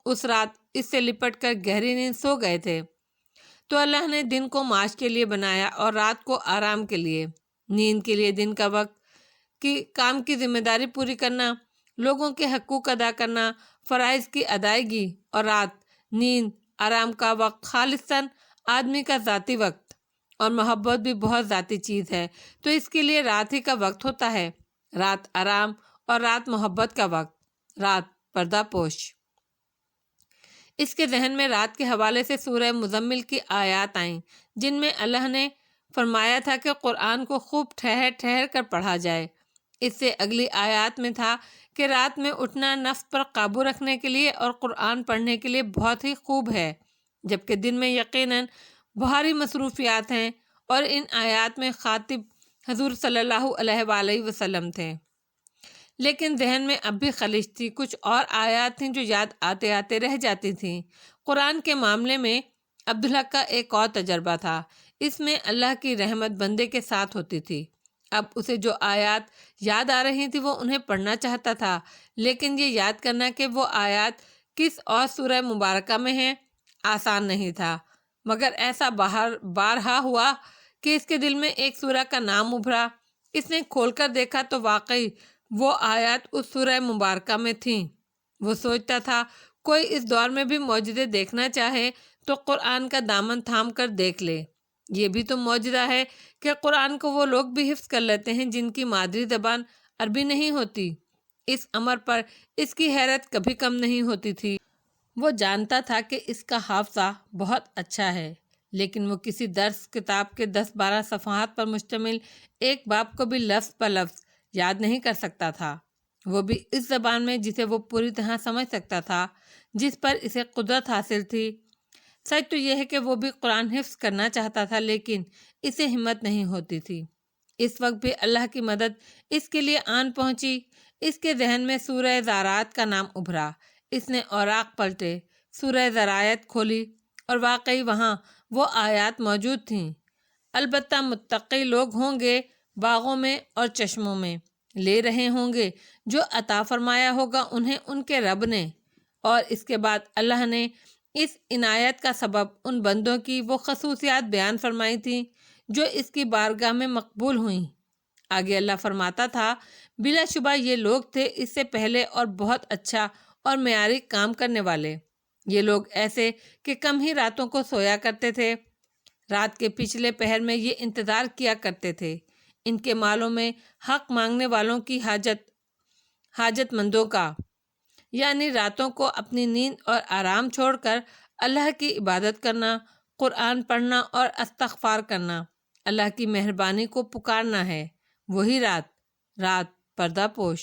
اس رات اس سے لپٹ کر گہری نیند سو گئے تھے۔ تو اللہ نے دن کو معاش کے لیے بنایا اور رات کو آرام کے لیے، نیند کے لیے دن کا وقت کی کام کی ذمہ داری پوری کرنا، لوگوں کے حقوق ادا کرنا، فرائض کی ادائیگی، اور رات، نیند، آرام کا وقت خالصاً آدمی کا ذاتی وقت، اور محبت بھی بہت ذاتی چیز ہے، تو اس کے لیے رات ہی کا وقت ہوتا ہے، رات آرام اور رات محبت کا وقت، رات پردہ پوش۔ اس کے ذہن میں رات کے حوالے سے سورہ مزمل کی آیات آئیں، جن میں اللہ نے فرمایا تھا کہ قرآن کو خوب ٹھہر ٹھہر کر پڑھا جائے۔ اس سے اگلی آیات میں تھا کہ رات میں اٹھنا نفس پر قابو رکھنے کے لیے اور قرآن پڑھنے کے لیے بہت ہی خوب ہے، جبکہ دن میں یقیناً بہاری مصروفیات ہیں، اور ان آیات میں خاطب حضور صلی اللہ علیہ وآلہ وسلم تھے۔ لیکن ذہن میں اب بھی خلش تھی، کچھ اور آیات تھیں جو یاد آتے آتے رہ جاتی تھیں۔ قرآن کے معاملے میں عبدالحق کا ایک اور تجربہ تھا، اس میں اللہ کی رحمت بندے کے ساتھ ہوتی تھی۔ اب اسے جو آیات یاد آ رہی تھی وہ انہیں پڑھنا چاہتا تھا، لیکن یہ یاد کرنا کہ وہ آیات کس اور سورہ مبارکہ میں ہیں آسان نہیں تھا۔ مگر ایسا بارہا ہوا کہ اس کے دل میں ایک سورہ کا نام ابھرا۔ اس نے کھول کر دیکھا تو واقعی وہ آیات اس سورہ مبارکہ میں تھیں۔ وہ سوچتا تھا کوئی اس دور میں بھی معجزے دیکھنا چاہے تو قرآن کا دامن تھام کر دیکھ لے۔ یہ بھی تو معجزہ ہے کہ قرآن کو وہ لوگ بھی حفظ کر لیتے ہیں جن کی مادری زبان عربی نہیں ہوتی۔ اس امر پر اس کی حیرت کبھی کم نہیں ہوتی تھی۔ وہ جانتا تھا کہ اس کا حافظہ بہت اچھا ہے، لیکن وہ کسی درس کتاب کے 10-12 صفحات پر مشتمل ایک باب کو بھی لفظ بہ لفظ یاد نہیں کر سکتا تھا، وہ بھی اس زبان میں جسے وہ پوری طرح سمجھ سکتا تھا، جس پر اسے قدرت حاصل تھی۔ سچ تو یہ ہے کہ وہ بھی قرآن حفظ کرنا چاہتا تھا، لیکن اسے ہمت نہیں ہوتی تھی۔ اس وقت بھی اللہ کی مدد اس کے لیے آن پہنچی۔ اس کے ذہن میں سورہ زارعات کا نام ابھرا۔ اس نے اوراق پلٹے، سورہ زرائیات کھولی اور واقعی وہاں وہ آیات موجود تھیں۔ البتہ متقی لوگ ہوں گے باغوں میں اور چشموں میں، لے رہے ہوں گے جو عطا فرمایا ہوگا انہیں ان کے رب نے۔ اور اس کے بعد اللہ نے اس عنایت کا سبب ان بندوں کی وہ خصوصیات بیان فرمائی تھیں جو اس کی بارگاہ میں مقبول ہوئیں۔ آگے اللہ فرماتا تھا، بلا شبہ یہ لوگ تھے اس سے پہلے اور بہت اچھا اور معیاری کام کرنے والے۔ یہ لوگ ایسے کہ کم ہی راتوں کو سویا کرتے تھے، رات کے پچھلے پہر میں یہ انتظار کیا کرتے تھے ان کے مالوں میں حق مانگنے والوں کی حاجت مندوں کا، یعنی راتوں کو اپنی نیند اور آرام چھوڑ کر اللہ کی عبادت کرنا، قرآن پڑھنا اور استغفار کرنا، اللہ کی مہربانی کو پکارنا ہے۔ وہی رات پردہ پوش،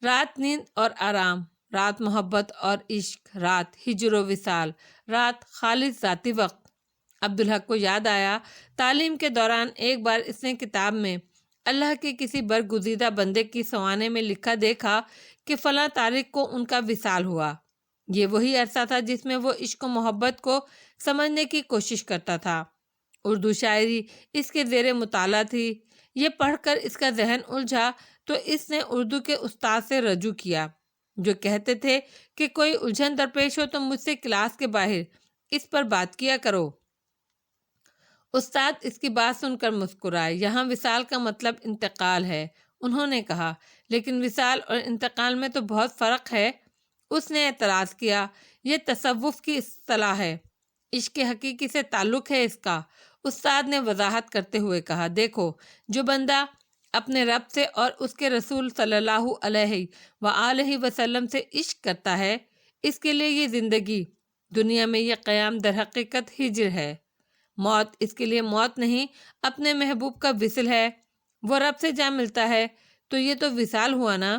رات نیند اور آرام، رات محبت اور عشق، رات ہجر و وصال، رات خالص ذاتی وقت۔ عبدالحق کو یاد آیا، تعلیم کے دوران ایک بار اس نے کتاب میں اللہ کے کسی برگزیدہ بندے کی سوانے میں لکھا دیکھا کہ فلاں تاریخ کو ان کا وصال ہوا۔ یہ وہی عرصہ تھا جس میں وہ عشق و محبت کو سمجھنے کی کوشش کرتا تھا۔ اردو شاعری اس کے زیر مطالعہ تھی۔ یہ پڑھ کر اس کا ذہن الجھا تو اس نے اردو کے استاد سے رجوع کیا، جو کہتے تھے کہ کوئی الجھن درپیش ہو تو مجھ سے کلاس کے باہر اس پر بات کیا کرو۔ استاد اس کی بات سن کر مسکرائے۔ یہاں وصال کا مطلب انتقال ہے، انہوں نے کہا، لیکن وصال اور انتقال میں تو بہت فرق ہے۔ اس نے اعتراض کیا، یہ تصوف کی اصطلاح ہے، عشق حقیقی سے تعلق ہے اس کا۔ استاد نے وضاحت کرتے ہوئے کہا، دیکھو، جو بندہ اپنے رب سے اور اس کے رسول صلی اللہ علیہ وآلہ وسلم سے عشق کرتا ہے، اس کے لیے یہ زندگی دنیا میں یہ قیام در حقیقت ہجر ہے۔ موت اس کے لیے موت نہیں، اپنے محبوب کا وصل ہے۔ وہ رب سے جا ملتا ہے تو یہ تو وصال ہوا نا۔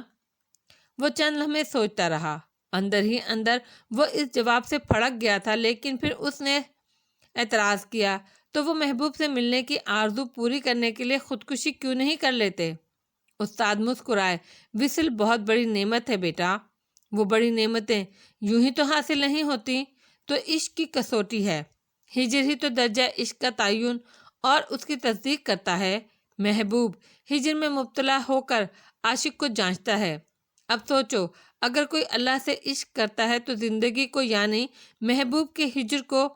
وہ چند لمحے سوچتا رہا، اندر ہی اندر وہ اس جواب سے پھڑک گیا تھا، لیکن پھر اس نے اعتراض کیا، تو وہ محبوب سے ملنے کی آرزو پوری کرنے کے لیے خودکشی کیوں نہیں کر لیتے؟ استاد مسکرائے، وصل بہت بڑی نعمت ہے بیٹا، وہ بڑی نعمتیں یوں ہی تو حاصل نہیں ہوتی، تو عشق کی کسوٹی ہے۔ ہجر ہی تو درجہ عشق کا تعین اور اس کی تصدیق کرتا ہے۔ محبوب ہجر میں مبتلا ہو کر عاشق کو جانچتا ہے۔ اب سوچو، اگر کوئی اللہ سے عشق کرتا ہے تو زندگی کو یعنی محبوب کے ہجر کو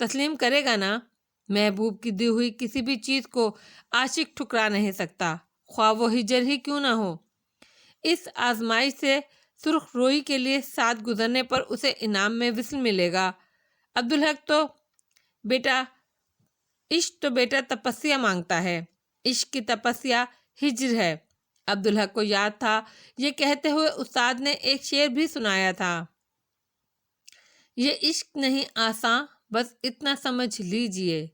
تسلیم کرے گا نا۔ محبوب کی دی ہوئی کسی بھی چیز کو عاشق ٹھکرا نہیں سکتا، خواہ وہ ہجر ہی کیوں نہ ہو۔ اس آزمائش سے سرخ روئی کے لیے ساتھ گزرنے پر اسے انعام میں وصل ملے گا۔ عبدالحق تو بیٹا عشق تو بیٹا تپسیا مانگتا ہے، عشق کی تپسیا ہجر ہے۔ عبدالحق کو یاد تھا، یہ کہتے ہوئے استاد نے ایک شعر بھی سنایا تھا، یہ عشق نہیں آساں بس اتنا سمجھ لیجئے،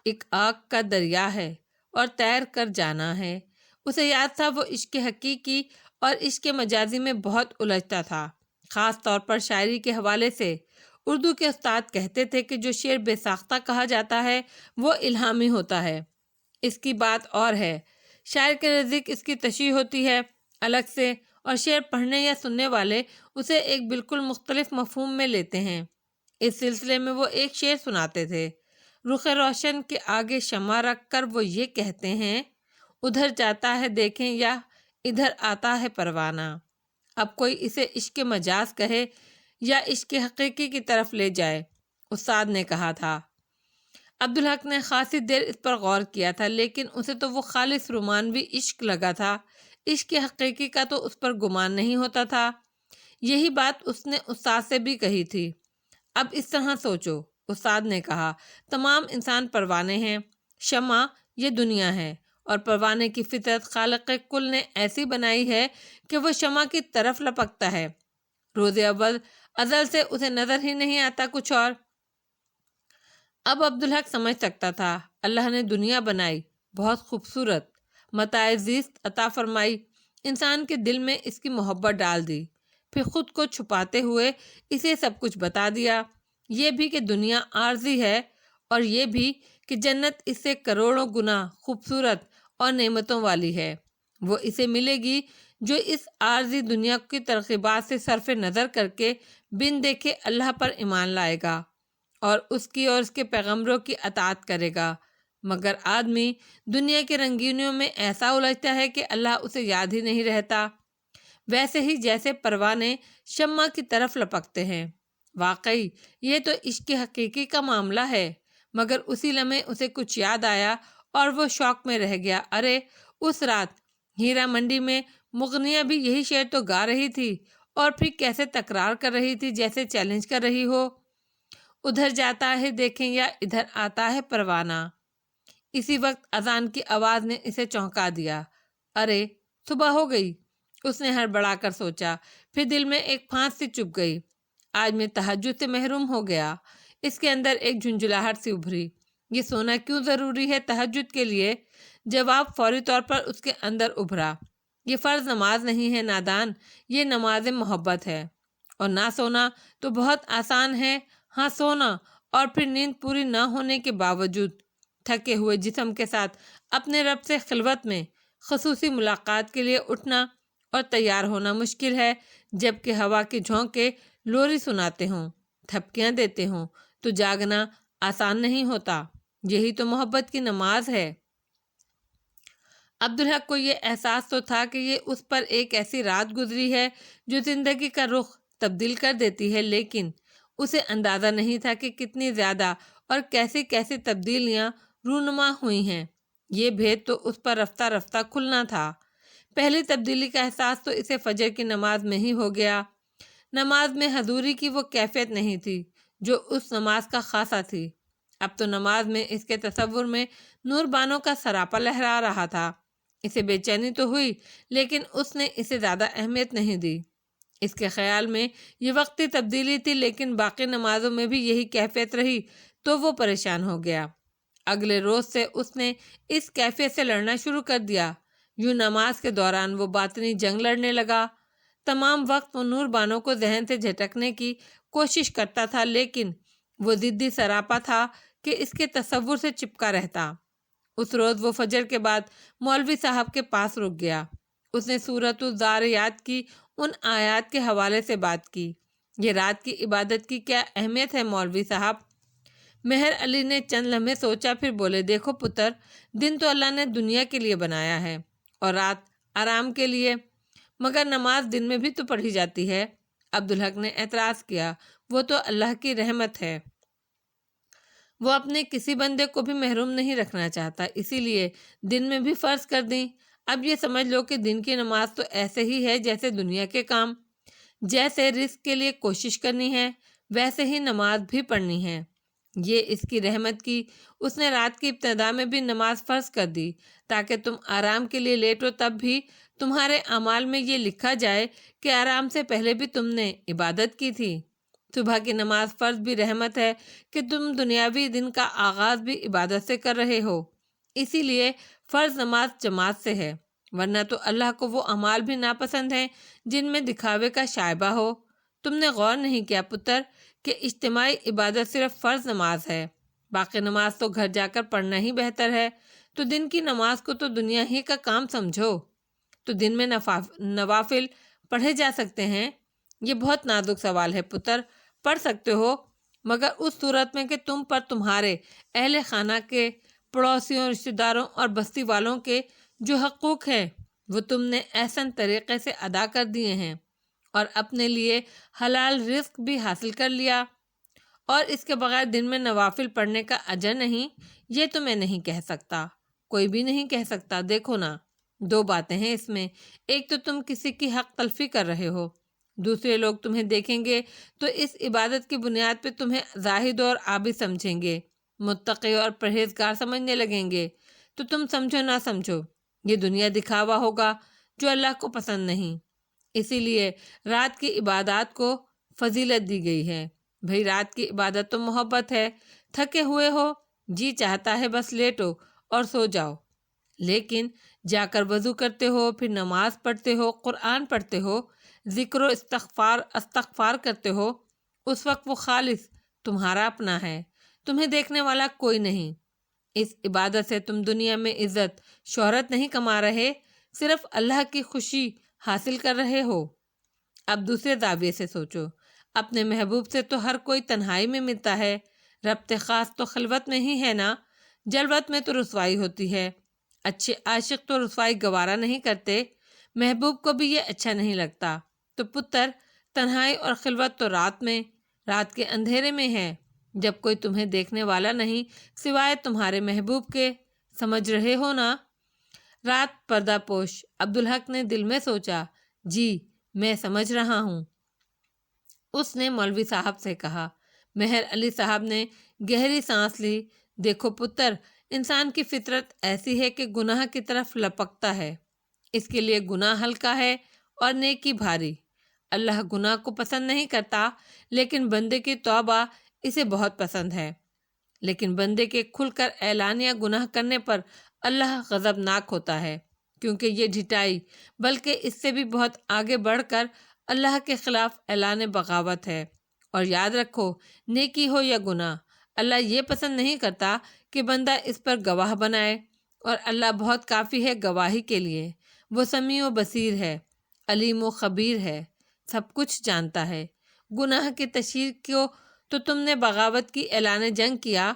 ایک آگ کا دریا ہے اور تیر کر جانا ہے۔ اسے یاد تھا وہ عشق حقیقی اور عشق مجازی میں بہت الجھتا تھا، خاص طور پر شاعری کے حوالے سے۔ اردو کے استاد کہتے تھے کہ جو شعر بے ساختہ کہا جاتا ہے وہ الہامی ہوتا ہے۔ اس کی بات اور ہے، شاعر کے نزدیک اس کی تشریح ہوتی ہے الگ سے، اور شعر پڑھنے یا سننے والے اسے ایک بالکل مختلف مفہوم میں لیتے ہیں۔ اس سلسلے میں وہ ایک شعر سناتے تھے، رخ روشن کے آگے شمع رکھ کر وہ یہ کہتے ہیں، ادھر جاتا ہے دیکھیں یا ادھر آتا ہے پروانہ۔ اب کوئی اسے عشق مجاز کہے یا عشق حقیقی کی طرف لے جائے، استاد نے کہا تھا۔ عبدالحق نے خاصی دیر اس پر غور کیا تھا، لیکن اسے تو وہ خالص رومانوی عشق لگا تھا، عشق حقیقی کا تو اس پر گمان نہیں ہوتا تھا۔ یہی بات اس نے استاد سے بھی کہی تھی۔ اب اس طرح سوچو، استاد نے کہا، تمام انسان پروانے ہیں، شمع یہ دنیا ہے، اور پروانے کی فطرت خالق کل نے ایسی بنائی ہے کہ وہ شمع کی طرف لپکتا ہے۔ روز اول ازل سے اسے نظر ہی نہیں آتا کچھ اور۔ اب عبدالحق سمجھ سکتا تھا، اللہ نے دنیا بنائی، بہت خوبصورت، متاع زیست عطا فرمائی، انسان کے دل میں اس کی محبت ڈال دی، پھر خود کو چھپاتے ہوئے اسے سب کچھ بتا دیا، یہ بھی کہ دنیا عارضی ہے، اور یہ بھی کہ جنت اس سے کروڑوں گنا خوبصورت اور نعمتوں والی ہے۔ وہ اسے ملے گی جو اس عارضی دنیا کی ترغیبات سے صرف نظر کر کے بن دیکھے اللہ پر ایمان لائے گا اور اس کی اور اس کے پیغمبروں کی اطاعت کرے گا۔ مگر آدمی دنیا کے رنگینیوں میں ایسا الجھتا ہے کہ اللہ اسے یاد ہی نہیں رہتا، ویسے ہی جیسے پروانے شمع کی طرف لپکتے ہیں۔ واقعی یہ تو عشق حقیقی کا معاملہ ہے۔ مگر اسی لمحے اسے کچھ یاد آیا اور وہ شوق میں رہ گیا۔ ارے اس رات ہیرا منڈی میں مغنیہ بھی یہی شعر تو گا رہی تھی، اور پھر کیسے تکرار کر رہی تھی جیسے چیلنج کر رہی ہو، ادھر جاتا ہے دیکھیں یا ادھر آتا ہے پروانہ۔ اسی وقت اذان کی آواز نے اسے چونکا دیا۔ ارے صبح ہو گئی، اس نے ہڑبڑا کر سوچا، پھر دل میں ایک پھانس سی چبھ گئی۔ آج میں تہجد سے محروم ہو گیا۔ اس کے اندر ایک جھنجھلاہٹ سی ابھری، یہ سونا کیوں ضروری ہے تہجد کے لیے؟ جواب فوری طور پر اس کے اندر ابھرا، یہ فرض نماز نہیں ہے نادان، یہ نماز محبت ہے۔ اور نہ سونا تو بہت آسان ہے، ہاں سونا اور پھر نیند پوری نہ ہونے کے باوجود تھکے ہوئے جسم کے ساتھ اپنے رب سے خلوت میں خصوصی ملاقات کے لیے اٹھنا اور تیار ہونا مشکل ہے، جبکہ ہوا کے جھونکے لوری سناتے ہوں، تھپکیاں دیتے ہوں تو جاگنا آسان نہیں ہوتا۔ یہی تو محبت کی نماز ہے۔ عبدالحق کو یہ احساس تو تھا کہ یہ اس پر ایک ایسی رات گزری ہے جو زندگی کا رخ تبدیل کر دیتی ہے، لیکن اسے اندازہ نہیں تھا کہ کتنی زیادہ اور کیسی کیسی تبدیلیاں رونما ہوئی ہیں۔ یہ بھید تو اس پر رفتہ رفتہ کھلنا تھا۔ پہلی تبدیلی کا احساس تو اسے فجر کی نماز میں ہی ہو گیا۔ نماز میں حضوری کی وہ کیفیت نہیں تھی جو اس نماز کا خاصہ تھی۔ اب تو نماز میں اس کے تصور میں نور بانوں کا سراپا لہرا رہا تھا۔ اسے بے چینی تو ہوئی، لیکن اس نے اسے زیادہ اہمیت نہیں دی۔ اس کے خیال میں یہ وقتی تبدیلی تھی، لیکن باقی نمازوں میں بھی یہی کیفیت رہی تو وہ پریشان ہو گیا۔ اگلے روز سے اس نے اس کیفیت سے لڑنا شروع کر دیا۔ یوں نماز کے دوران وہ باطنی جنگ لڑنے لگا۔ تمام وقت وہ نور بانوں کو ذہن سے جھٹکنے کی کوشش کرتا تھا، لیکن وہ ضدی سراپا تھا کہ اس کے تصور سے چپکا رہتا۔ اس روز وہ فجر کے بعد مولوی صاحب کے پاس رک گیا۔ اس نے سورۃ الذاریات کی ان آیات کے حوالے سے بات کی۔ یہ رات کی عبادت کی کیا اہمیت ہے مولوی صاحب؟ مہر علی نے چند لمحے سوچا، پھر بولے، دیکھو پتر، دن تو اللہ نے دنیا کے لیے بنایا ہے اور رات آرام کے لیے، مگر نماز دن میں بھی تو پڑھی جاتی ہے۔ عبدالحق نے اعتراض کیا، وہ تو اللہ کی رحمت ہے، وہ اپنے کسی بندے کو بھی محروم نہیں رکھنا چاہتا، اسی لیے دن میں بھی فرض کر دیں۔ اب یہ سمجھ لو کہ دن کی نماز تو ایسے ہی ہے جیسے دنیا کے کام، جیسے رزق کے لیے کوشش کرنی ہے ویسے ہی نماز بھی پڑھنی ہے۔ یہ اس کی رحمت کی، اس نے رات کی ابتدا میں بھی نماز فرض کر دی تاکہ تم آرام کے لیے لیٹو، تب بھی تمہارے اعمال میں یہ لکھا جائے کہ آرام سے پہلے بھی تم نے عبادت کی تھی۔ صبح کی نماز فرض بھی رحمت ہے کہ تم دنیاوی دن کا آغاز بھی عبادت سے کر رہے ہو، اسی لیے فرض نماز جماعت سے ہے، ورنہ تو اللہ کو وہ اعمال بھی ناپسند ہیں جن میں دکھاوے کا شائبہ ہو۔ تم نے غور نہیں کیا پتر کہ اجتماعی عبادت صرف فرض نماز ہے، باقی نماز تو گھر جا کر پڑھنا ہی بہتر ہے۔ تو دن کی نماز کو تو دنیا ہی کا کام سمجھو۔ تو دن میں نوافل پڑھے جا سکتے ہیں؟ یہ بہت نازک سوال ہے پتر، پڑھ سکتے ہو، مگر اس صورت میں کہ تم پر تمہارے اہل خانہ کے، پڑوسیوں، رشتہ داروں اور بستی والوں کے جو حقوق ہیں وہ تم نے احسن طریقے سے ادا کر دیے ہیں اور اپنے لیے حلال رزق بھی حاصل کر لیا، اور اس کے بغیر دن میں نوافل پڑھنے کا اجر نہیں، یہ تو میں نہیں کہہ سکتا، کوئی بھی نہیں کہہ سکتا۔ دیکھو نا، دو باتیں ہیں اس میں، ایک تو تم کسی کی حق تلفی کر رہے ہو، دوسرے لوگ تمہیں دیکھیں گے تو اس عبادت کی بنیاد پہ تمہیں زاہد اور عابد سمجھیں گے، متقی اور پرہیزگار سمجھنے لگیں گے۔ تو تم سمجھو نہ سمجھو، یہ دنیا دکھاوا ہوگا جو اللہ کو پسند نہیں۔ اسی لیے رات کی عبادات کو فضیلت دی گئی ہے۔ بھئی رات کی عبادت تو محبت ہے، تھکے ہوئے ہو، جی چاہتا ہے بس لیٹو اور سو جاؤ، لیکن جا کر وضو کرتے ہو، پھر نماز پڑھتے ہو، قرآن پڑھتے ہو، ذکر و استغفار کرتے ہو، اس وقت وہ خالص تمہارا اپنا ہے، تمہیں دیکھنے والا کوئی نہیں۔ اس عبادت سے تم دنیا میں عزت شہرت نہیں کما رہے، صرف اللہ کی خوشی حاصل کر رہے ہو۔ اب دوسرے زاویے سے سوچو، اپنے محبوب سے تو ہر کوئی تنہائی میں ملتا ہے، ربط خاص تو خلوت میں ہی ہے نا، جلوت میں تو رسوائی ہوتی ہے، اچھے عاشق تو رسوائی گوارا نہیں کرتے، محبوب کو بھی یہ اچھا نہیں لگتا، تو پتر تنہائی اور خلوت تو رات کے اندھیرے میں ہے، جب کوئی تمہیں دیکھنے والا نہیں سوائے تمہارے محبوب کے، سمجھ رہے ہو نا؟ رات پردہ پوش۔ عبدالحق نے دل میں سوچا، جی میں سمجھ رہا ہوں۔ اس نے مولوی صاحب سے کہا۔ مہر علی صاحب نے گہری سانس لی۔ دیکھو پتر، انسان کی فطرت ایسی ہے کہ گناہ کی طرف لپکتا ہے، اس کے لیے گناہ ہلکا ہے اور نیکی بھاری۔ اللہ گناہ کو پسند نہیں کرتا، لیکن بندے کی توبہ اسے بہت پسند ہے، لیکن بندے کے کھل کر اعلانیہ گناہ کرنے پر اللہ غضبناک ہوتا ہے، کیونکہ یہ ڈھٹائی بلکہ اس سے بھی بہت آگے بڑھ کر اللہ کے خلاف اعلان بغاوت ہے۔ اور یاد رکھو، نیکی ہو یا گناہ، اللہ یہ پسند نہیں کرتا کہ بندہ اس پر گواہ بنائے، اور اللہ بہت کافی ہے گواہی کے لیے۔ وہ سمیع و بصیر ہے، علیم و خبیر ہے، سب کچھ جانتا ہے۔ گناہ کی تشہیر کو تو تم نے بغاوت کی اعلان جنگ کیا،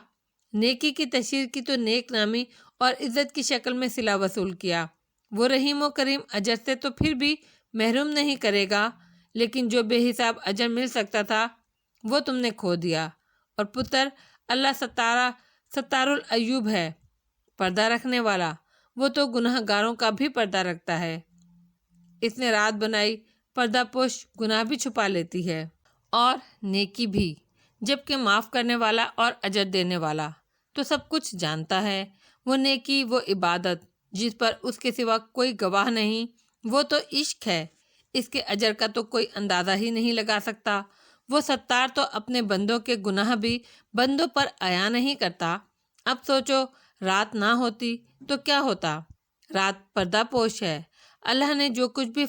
نیکی کی تشہیر کی تو نیک نامی اور عزت کی شکل میں صلہ وصول کیا۔ وہ رحیم و کریم اجر سے تو پھر بھی محروم نہیں کرے گا، لیکن جو بے حساب اجر مل سکتا تھا وہ تم نے کھو دیا۔ اور پتر، اللہ ستار العیوب ہے، پردہ رکھنے والا، وہ تو گناہ گاروں کا بھی پردہ رکھتا ہے۔ اس نے رات بنائی، پردہ پوش گناہ بھی چھپا لیتی ہے اور نیکی بھی، جبکہ معاف کرنے والا اور اجر دینے والا تو سب کچھ جانتا ہے۔ وہ نیکی، وہ عبادت جس پر اس کے سوا کوئی گواہ نہیں، وہ تو عشق ہے، اس کے اجر کا تو کوئی اندازہ ہی نہیں لگا سکتا۔ وہ ستار تو اپنے بندوں کے گناہ بھی بندوں پر عیاں نہیں کرتا۔ اب سوچو، رات نہ ہوتی تو کیا ہوتا؟ رات پردہ پوش ہے، اللہ نے جو کچھ بھی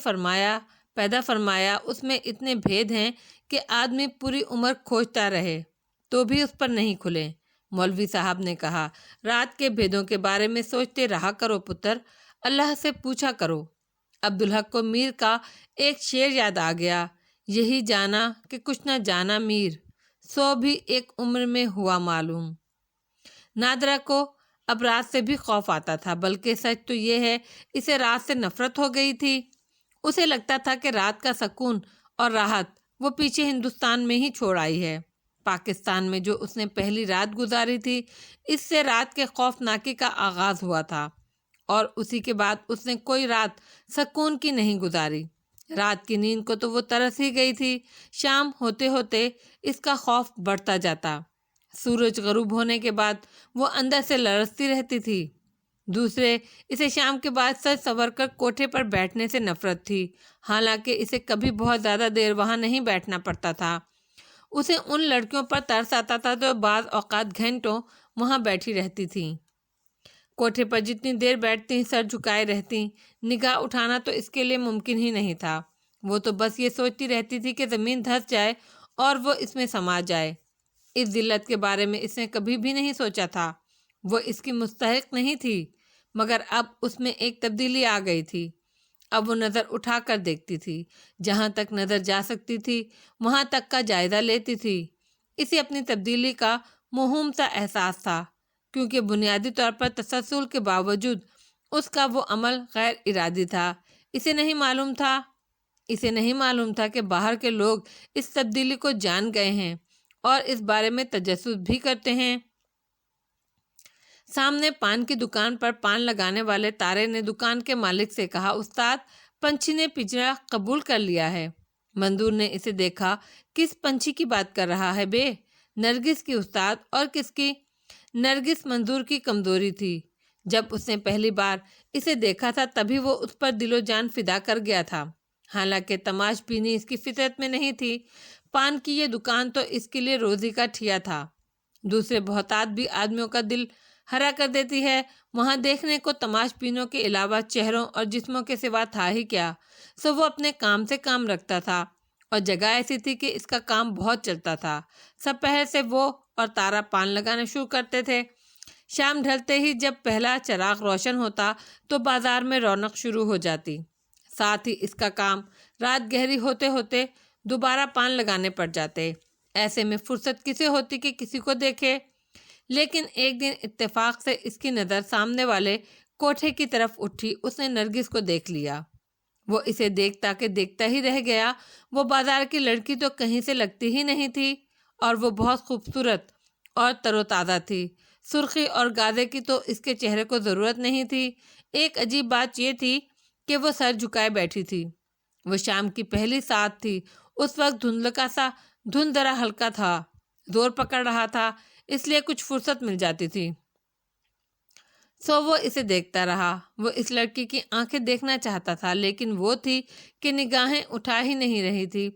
پیدا فرمایا اس میں اتنے بھید ہیں کہ آدمی پوری عمر کھوجتا رہے تو بھی اس پر نہیں کھلے۔ مولوی صاحب نے کہا، رات کے بھیدوں کے بارے میں سوچتے رہا کرو پتر، اللہ سے پوچھا کرو۔ عبدالحق کو میر کا ایک شعر یاد آ گیا، یہی جانا کہ کچھ نہ جانا میر، سو بھی ایک عمر میں ہوا معلوم۔ نادرہ کو اب رات سے بھی خوف آتا تھا، بلکہ سچ تو یہ ہے اسے رات سے نفرت ہو گئی تھی۔ اسے لگتا تھا کہ رات کا سکون اور راحت وہ پیچھے ہندوستان میں ہی چھوڑ آئی ہے۔ پاکستان میں جو اس نے پہلی رات گزاری تھی، اس سے رات کے خوفناکی کا آغاز ہوا تھا، اور اسی کے بعد اس نے کوئی رات سکون کی نہیں گزاری۔ رات کی نیند کو تو وہ ترس ہی گئی تھی۔ شام ہوتے ہوتے اس کا خوف بڑھتا جاتا، سورج غروب ہونے کے بعد وہ اندر سے لرزتی رہتی تھی۔ دوسرے، اسے شام کے بعد سج سنور کر کوٹھے پر بیٹھنے سے نفرت تھی، حالانکہ اسے کبھی بہت زیادہ دیر وہاں نہیں بیٹھنا پڑتا تھا۔ اسے ان لڑکیوں پر ترس آتا تھا جو بعض اوقات گھنٹوں وہاں بیٹھی رہتی تھیں۔ کوٹھے پر جتنی دیر بیٹھتی سر جھکائے رہتی، نگاہ اٹھانا تو اس کے لیے ممکن ہی نہیں تھا۔ وہ تو بس یہ سوچتی رہتی تھی کہ زمین دھنس جائے اور وہ اس میں سما جائے۔ اس ذلت کے بارے میں اس نے کبھی بھی نہیں سوچا تھا، وہ اس کی مستحق نہیں تھی، مگر اب اس میں ایک تبدیلی آ گئی تھی۔ اب وہ نظر اٹھا کر دیکھتی تھی، جہاں تک نظر جا سکتی تھی وہاں تک کا جائزہ لیتی تھی۔ اسے اپنی تبدیلی کا موہوم سا احساس تھا، کیونکہ بنیادی طور پر تسلسل کے باوجود اس کا وہ عمل غیر ارادی تھا۔ اسے نہیں معلوم تھا کہ باہر کے لوگ اس تبدیلی کو جان گئے ہیں اور اس بارے میں تجسس بھی کرتے ہیں۔ سامنے پان کی دکان پر پان لگانے والے تارے نے دکان کے مالک سے کہا، استاد، پنچھی نے پنجرا قبول کر لیا ہے۔ مندور نے اسے دیکھا، کس پنچھی کی بات کر رہا ہے بے؟ نرگس کی استاد، اور کس کی؟ نرگس منظور کی کمزوری تھی۔ جب اس نے پہلی بار اسے دیکھا تھا تبھی وہ اس پر دل و جان فدا کر گیا تھا، حالانکہ تماش بینی اس کی فطرت میں نہیں تھی۔ پان کی یہ دکان تو اس کے لیے روزی کا ٹھیا تھا۔ دوسرے بہتات بھی آدمیوں کا دل ہرا کر دیتی ہے۔ وہاں دیکھنے کو تماش بینوں کے علاوہ چہروں اور جسموں کے سوا تھا ہی کیا؟ سو وہ اپنے کام سے کام رکھتا تھا، اور جگہ ایسی تھی کہ اس کا کام بہت چلتا تھا۔ سب پہر سے وہ اور تارا پان لگانا شروع کرتے تھے۔ شام ڈھلتے ہی جب پہلا چراغ روشن ہوتا تو بازار میں رونق شروع ہو جاتی۔ ساتھ ہی اس کا کام رات گہری ہوتے ہوتے دوبارہ پان لگانے پڑ جاتے۔ ایسے میں فرصت کسے ہوتی کہ کسی کو دیکھے؟ لیکن ایک دن اتفاق سے اس کی نظر سامنے والے کوٹھے کی طرف اٹھی۔ اس نے نرگس کو دیکھ لیا۔ وہ اسے دیکھتا کہ دیکھتا ہی رہ گیا۔ وہ بازار کی لڑکی تو کہیں سے لگتی ہی نہیں تھی، اور وہ بہت خوبصورت اور تر و تازہ تھی۔ سرخی اور گازے کی تو اس کے چہرے کو ضرورت نہیں تھی۔ ایک عجیب بات یہ تھی کہ وہ سر جھکائے بیٹھی تھی۔ وہ شام کی پہلی ساعت تھی۔ اس وقت دھند ذرا ہلکا تھا، زور پکڑ رہا تھا، اس لیے کچھ فرصت مل جاتی تھی۔ سو وہ اسے دیکھتا رہا۔ وہ اس لڑکی کی آنکھیں دیکھنا چاہتا تھا، لیکن وہ تھی کہ نگاہیں اٹھا ہی نہیں رہی تھی۔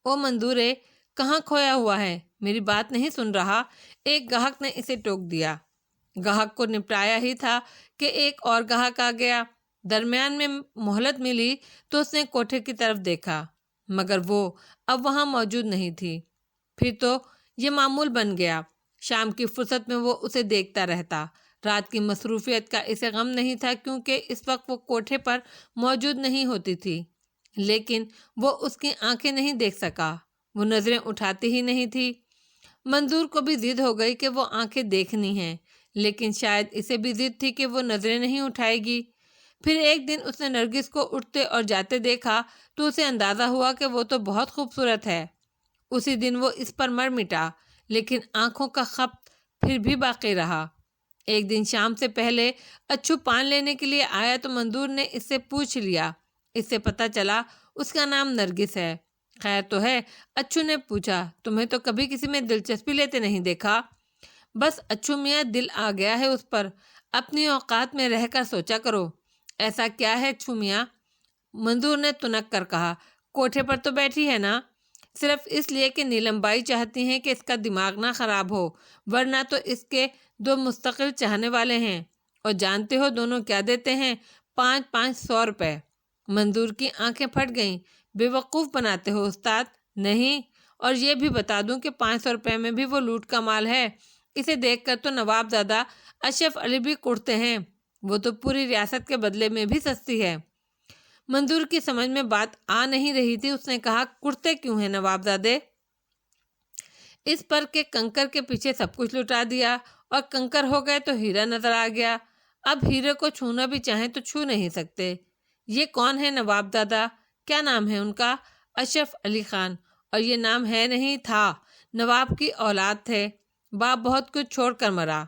او مندورے، کہاں کھویا ہوا ہے؟ میری بات نہیں سن رہا؟ ایک گاہک نے اسے ٹوک دیا۔ گاہک کو نپٹایا ہی تھا کہ ایک اور گاہک آ گیا۔ درمیان میں مہلت ملی تو اس نے کوٹھے کی طرف دیکھا، مگر وہ اب وہاں موجود نہیں تھی۔ پھر تو یہ معمول بن گیا، شام کی فرصت میں وہ اسے دیکھتا رہتا۔ رات کی مصروفیت کا اسے غم نہیں تھا، کیونکہ اس وقت وہ کوٹھے پر موجود نہیں ہوتی تھی۔ لیکن وہ اس کی آنکھیں نہیں دیکھ سکا، وہ نظریں اٹھاتی ہی نہیں تھی۔ منظور کو بھی ضد ہو گئی کہ وہ آنکھیں دیکھنی ہیں، لیکن شاید اسے بھی ضد تھی کہ وہ نظریں نہیں اٹھائے گی۔ پھر ایک دن اس نے نرگس کو اٹھتے اور جاتے دیکھا تو اسے اندازہ ہوا کہ وہ تو بہت خوبصورت ہے۔ اسی دن وہ اس پر مر مٹا، لیکن آنکھوں کا خبط پھر بھی باقی رہا۔ ایک دن شام سے پہلے اچھو پان لینے کے لیے آیا تو منظور نے اس سے پوچھ لیا۔ اس سے پتہ چلا اس کا نام نرگس ہے۔ خیر تو ہے؟ اچھو نے پوچھا۔ تمہیں تو کبھی کسی میں دلچسپی لیتے نہیں دیکھا۔ بس اچھو میاں دل آ گیا ہے اس پر، اپنی اوقات میں رہ کر سوچا کرو۔ ایسا کیا ہے اچھو میاں؟ منظور نے تنک کر کہا۔ کوٹھے پر تو بیٹھی ہے نا، صرف اس لیے کہ نیلم بائی چاہتی ہیں کہ اس کا دماغ نہ خراب ہو، ورنہ تو اس کے 2 مستقل چاہنے والے ہیں، اور جانتے ہو دونوں کیا دیتے ہیں؟ 500 روپے۔ منظور کی آنکھیں پھٹ گئیں۔ بے وقوف بناتے ہو استاد؟ نہیں، اور یہ بھی بتا دوں کہ 500 روپے میں بھی وہ لوٹ کا مال ہے۔ اسے دیکھ کر تو نواب زادہ اشرف علی بھی کڑتے ہیں، وہ تو پوری ریاست کے بدلے میں بھی سستی ہے۔ منظور کی سمجھ میں بات آ نہیں رہی تھی۔ اس نے کہا، کڑتے کیوں ہیں نواب زادے؟ اس پر کہ کنکر کے پیچھے سب کچھ لٹا دیا، اور کنکر ہو گئے تو ہیرا نظر آ گیا۔ اب ہیرے کو چھونا بھی چاہیں تو چھو نہیں سکتے۔ یہ کون ہے نواب زادہ؟ کیا نام ہے ان کا؟ اشرف علی خان۔ اور یہ نام ہے نہیں تھا، نواب کی اولاد تھے۔ باپ بہت کچھ چھوڑ کر مرا،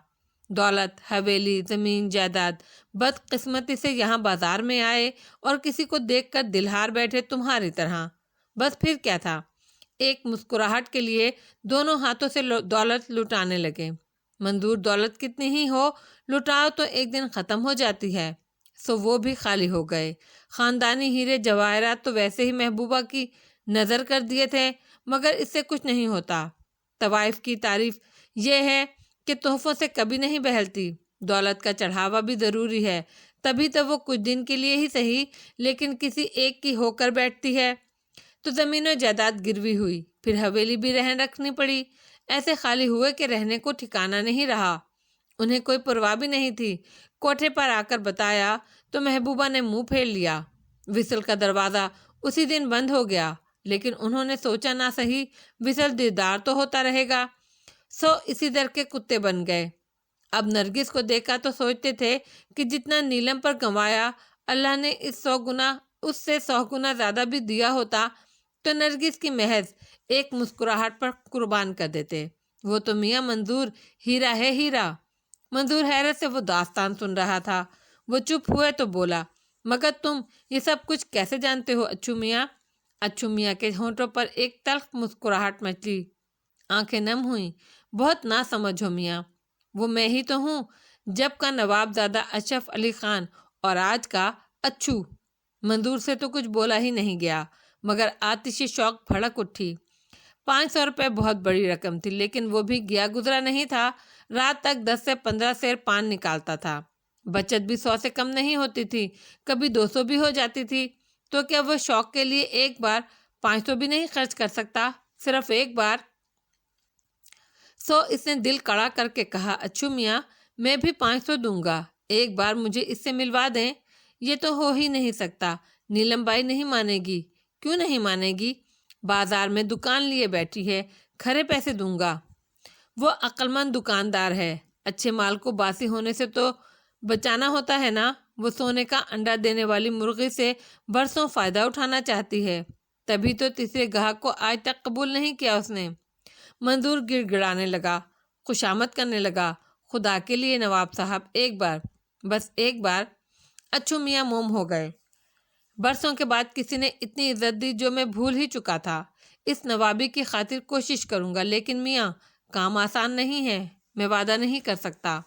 دولت، حویلی، زمین جائیداد۔ بدقسمتی سے یہاں بازار میں آئے اور کسی کو دیکھ کر دل ہار بیٹھے تمہاری طرح۔ بس پھر کیا تھا؟ ایک مسکراہٹ کے لیے دونوں ہاتھوں سے دولت لٹانے لگے۔ منظور، دولت کتنی ہی ہو، لٹاؤ تو ایک دن ختم ہو جاتی ہے۔ سو وہ بھی خالی ہو گئے۔ خاندانی ہیرے جواہرات تو ویسے ہی محبوبہ کی نظر کر دیے تھے، مگر اس سے کچھ نہیں ہوتا۔ طوائف کی تعریف یہ ہے کہ تحفوں سے کبھی نہیں بہلتی۔ دولت کا چڑھاوا بھی ضروری ہے، تبھی تو وہ کچھ دن کے لیے ہی صحیح، لیکن کسی ایک کی ہو کر بیٹھتی ہے۔ تو زمین و جائیداد گروی ہوئی، پھر حویلی بھی رہن رکھنی پڑی۔ ایسے خالی ہوئے کہ رہنے کو ٹھکانہ نہیں رہا۔ انہیں کوئی پرواہ بھی نہیں تھی۔ کوٹھے پر آ کر بتایا تو محبوبہ نے منہ پھیر لیا۔ وصل کا دروازہ اسی دن بند ہو گیا، لیکن انہوں نے سوچا نہ صحیح وصل دیدار تو ہوتا رہے گا، سو اسی در کے کتے بن گئے۔ اب نرگس کو دیکھا تو سوچتے تھے کہ جتنا نیلم پر گنوایا، اللہ نے اس سے 100 گنا زیادہ بھی دیا ہوتا تو نرگس کی محض ایک مسکراہٹ پر قربان کر دیتے۔ وہ تو میاں منظور ہیرا ہے، ہیرا۔ منظور حیرت سے وہ داستان سن رہا تھا۔ وہ چپ ہوئے تو بولا، مگر تم یہ سب کچھ کیسے جانتے ہو اچھو میاں؟ اچھو میاں کے ہونٹوں پر ایک تلخ مسکراہٹ مچلی، آنکھیں نم ہوئیں۔ بہت نہ سمجھ ہو میاں، وہ میں ہی تو ہوں، جب کا نواب زادہ اشرف علی خان اور آج کا اچھو۔ منظور سے تو کچھ بولا ہی نہیں گیا، مگر آتشی شوق بھڑک اٹھی۔ 500 روپے بہت بڑی رقم تھی، لیکن وہ بھی گیا گزرا نہیں تھا۔ رات تک 10 سے 15 سیر پان نکالتا تھا۔ بچت بھی 100 سے کم نہیں ہوتی تھی، کبھی 200 بھی ہو جاتی تھی۔ تو کیا وہ شوق کے لیے ایک بار 500 بھی نہیں خرچ کر سکتا؟ صرف ایک بار؟ اس نے دل کڑا کر کے کہا، اچھو میاں میں بھی 500 دوں گا، ایک بار مجھے اس سے ملوا دیں۔ یہ تو ہو ہی نہیں سکتا، نیلم بائی نہیں مانے گی۔ کیوں نہیں مانے گی؟ بازار میں دکان لیے بیٹھی ہے، کھرے پیسے دوں گا۔ وہ عقل مند دکاندار ہے، اچھے مال کو باسی ہونے سے تو بچانا ہوتا ہے نا۔ وہ سونے کا انڈا دینے والی مرغی سے برسوں فائدہ اٹھانا چاہتی ہے، تبھی تو تیسرے گاہک کو آج تک قبول نہیں کیا اس نے۔ منظور گڑ گڑانے لگا، خوشامد کرنے لگا، خدا کے لیے نواب صاحب ایک بار، بس ایک بار۔ اچھو میاں موم ہو گئے۔ برسوں کے بعد کسی نے اتنی عزت دی جو میں بھول ہی چکا تھا۔ اس نوابی کی خاطر کوشش کروں گا، لیکن میاں کام آسان نہیں ہے، میں وعدہ نہیں کر سکتا۔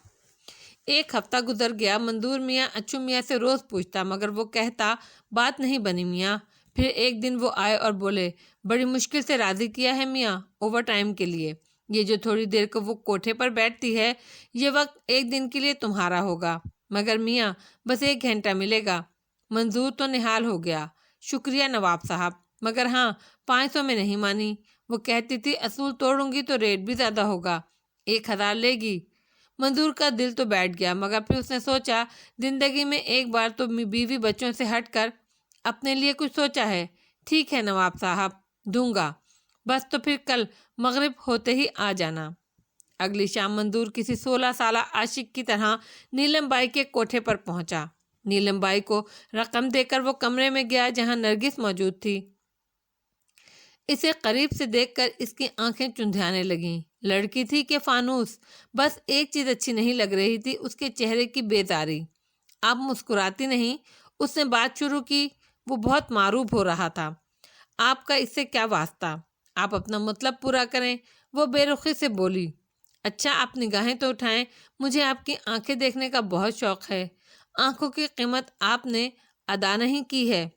1 ہفتہ گزر گیا۔ منظور میاں اچھو میاں سے روز پوچھتا، مگر وہ کہتا بات نہیں بنی میاں۔ پھر ایک دن وہ آئے اور بولے، بڑی مشکل سے راضی کیا ہے میاں اوور ٹائم کے لیے۔ یہ جو تھوڑی دیر کو وہ کوٹھے پر بیٹھتی ہے، یہ وقت ایک دن کے لیے تمہارا ہوگا، مگر میاں بس 1 گھنٹہ ملے گا۔ منظور تو نہال ہو گیا، شکریہ نواب صاحب، مگر ہاں 500 میں نہیں مانی۔ وہ کہتی تھی اصول توڑوں گی تو ریٹ بھی زیادہ ہوگا، 1000 لے گی۔ منظور کا دل تو بیٹھ گیا، مگر پھر اس نے سوچا زندگی میں ایک بار تو بیوی بچوں سے ہٹ کر اپنے لیے کچھ سوچا ہے۔ ٹھیک ہے نواب صاحب، دوں گا، بس تو پھر کل مغرب ہوتے ہی آ جانا۔ اگلی شام منظور کسی 16 سالہ عاشق کی طرح نیلم بائی کے کوٹھے پر پہنچا۔ نیلم بائی کو رقم دے کر وہ کمرے میں گیا جہاں نرگس موجود تھی۔ اسے قریب سے دیکھ کر اس کی آنکھیں چندھیانے لگیں۔ لڑکی تھی کہ فانوس، بس ایک چیز اچھی نہیں لگ رہی تھی، اس کے چہرے کی بیزاری۔ آپ مسکراتی نہیں؟ اس نے بات شروع کی۔ وہ بہت معروب ہو رہا تھا۔ آپ کا اس سے کیا واسطہ؟ آپ اپنا مطلب پورا کریں۔ وہ بے رخی سے بولی، اچھا آپ نگاہیں تو اٹھائیں، مجھے آپ کی آنکھیں دیکھنے کا بہت شوق ہے۔ آنکھوں کی قیمت آپ نے ادا نہیں کی ہے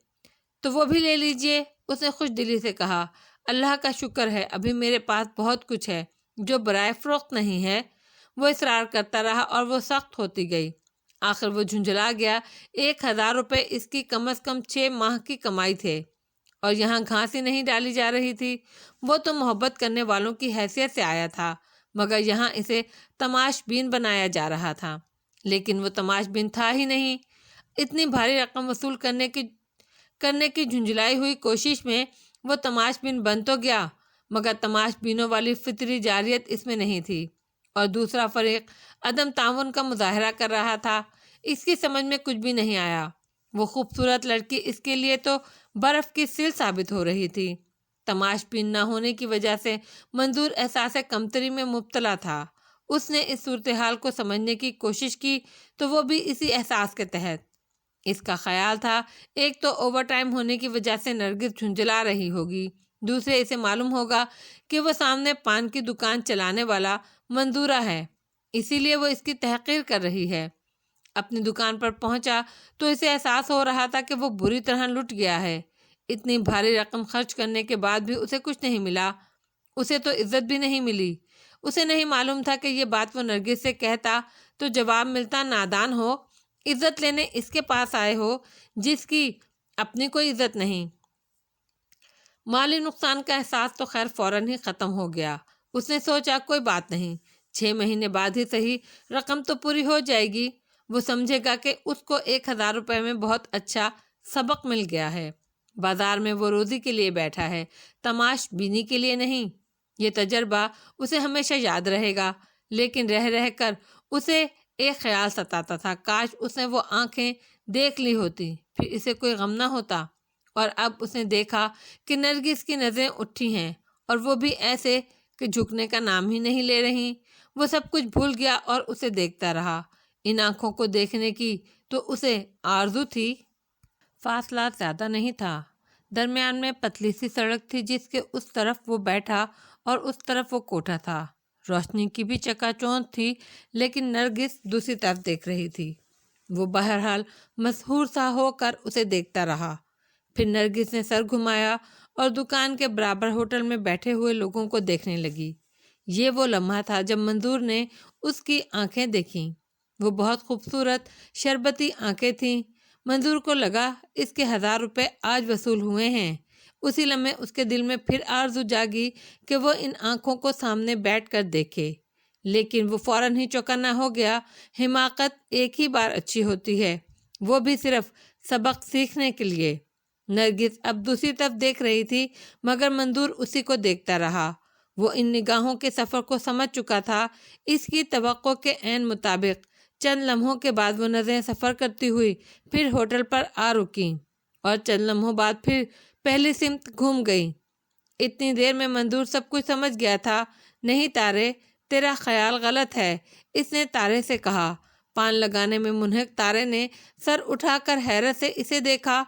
تو وہ بھی لے لیجئے۔ اس نے خوش دلی سے کہا، اللہ کا شکر ہے ابھی میرے پاس بہت کچھ ہے جو برائے فروخت نہیں ہے۔ وہ اصرار کرتا رہا اور وہ سخت ہوتی گئی۔ آخر وہ جھنجھلا گیا۔ 1000 روپے اس کی کم از کم 6 ماہ کی کمائی تھے، اور یہاں گھاس ہی نہیں ڈالی جا رہی تھی۔ وہ تو محبت کرنے والوں کی حیثیت سے آیا تھا، مگر یہاں اسے تماش بین بنایا جا رہا تھا۔ لیکن وہ تماش بین تھا ہی نہیں۔ اتنی بھاری رقم وصول کرنے کی جھنجھلائی ہوئی کوشش میں وہ تماش بین بن تو گیا، مگر تماش بینوں والی فطری جاریت اس میں نہیں تھی، اور دوسرا فریق عدم تعاون کا مظاہرہ کر رہا تھا۔ اس کی سمجھ میں کچھ بھی نہیں آیا۔ وہ خوبصورت لڑکی اس کے لیے تو برف کی سیل ثابت ہو رہی تھی۔ تماش بین نہ ہونے کی وجہ سے منظور احساس کمتری میں مبتلا تھا۔ اس نے اس صورتحال کو سمجھنے کی کوشش کی تو وہ بھی اسی احساس کے تحت۔ اس کا خیال تھا ایک تو اوور ٹائم ہونے کی وجہ سے نرگس جھنجھلا رہی ہوگی، دوسرے اسے معلوم ہوگا کہ وہ سامنے پان کی دکان چلانے والا منظورہ ہے، اسی لیے وہ اس کی تحقیر کر رہی ہے۔ اپنی دکان پر پہنچا تو اسے احساس ہو رہا تھا کہ وہ بری طرح لٹ گیا ہے۔ اتنی بھاری رقم خرچ کرنے کے بعد بھی اسے کچھ نہیں ملا، اسے تو عزت بھی نہیں ملی۔ اسے نہیں معلوم تھا کہ یہ بات وہ نرگس سے کہتا تو جواب ملتا، نادان ہو، عزت لینے اس کے پاس آئے ہو جس کی اپنی کوئی عزت نہیں۔ مالی نقصان کا احساس تو خیر فوراً ہی ختم ہو گیا۔ اس نے سوچا کوئی بات نہیں، 6 مہینے بعد ہی صحیح رقم تو پوری ہو جائے گی۔ وہ سمجھے گا کہ اس کو 1000 روپے میں بہت اچھا سبق مل گیا ہے۔ بازار میں وہ روزی کے لیے بیٹھا ہے، تماش بینی کے لیے نہیں۔ یہ تجربہ اسے ہمیشہ یاد رہے گا، لیکن رہ رہ کر اسے ایک خیال ستاتا تھا، کاش اس نے وہ آنکھیں دیکھ لی ہوتی، پھر اسے کوئی غم نہ ہوتا۔ اور اب اس نے دیکھا کہ نرگس کی نظریں اٹھی ہیں، اور وہ بھی ایسے کہ جھکنے کا نام ہی نہیں لے رہی۔ وہ سب کچھ بھول گیا اور اسے دیکھتا رہا۔ ان آنکھوں کو دیکھنے کی تو اسے آرزو تھی۔ فاصلہ زیادہ نہیں تھا، درمیان میں پتلی سی سڑک تھی جس کے اس طرف وہ بیٹھا اور اس طرف وہ کوٹھا تھا۔ روشنی کی بھی چکا چوندھ تھی، لیکن نرگس دوسری طرف دیکھ رہی تھی۔ وہ بہرحال مسحور سا ہو کر اسے دیکھتا رہا۔ پھر نرگس نے سر گھمایا اور دکان کے برابر ہوٹل میں بیٹھے ہوئے لوگوں کو دیکھنے لگی۔ یہ وہ لمحہ تھا جب منظور نے اس کی آنکھیں دیکھیں۔ وہ بہت خوبصورت شربتی آنکھیں تھیں۔ منظور کو لگا اس کے 1000 روپے آج وصول ہوئے ہیں۔ اسی لمحے اس کے دل میں پھر آرزو جاگی کہ وہ ان آنکھوں کو سامنے بیٹھ کر دیکھے، لیکن وہ فوراً ہی چوکنا ہو گیا۔ حماقت ایک ہی بار اچھی ہوتی ہے، وہ بھی صرف سبق سیکھنے کے لیے۔ نرگس اب دوسری طرف دیکھ رہی تھی، مگر منظور اسی کو دیکھتا رہا۔ وہ ان نگاہوں کے سفر کو سمجھ چکا تھا۔ اس کی توقع کے عین مطابق چند لمحوں کے بعد وہ نظریں سفر کرتی ہوئی پھر ہوٹل پر آ رکیں اور چند لمحوں بعد پھر پہلی سمت گھوم گئیں۔ اتنی دیر میں منظور سب کچھ سمجھ گیا تھا۔ نہیں تارے، تیرا خیال غلط ہے، اس نے تارے سے کہا۔ پان لگانے میں منہک تارے نے سر اٹھا کر حیرت سے اسے دیکھا۔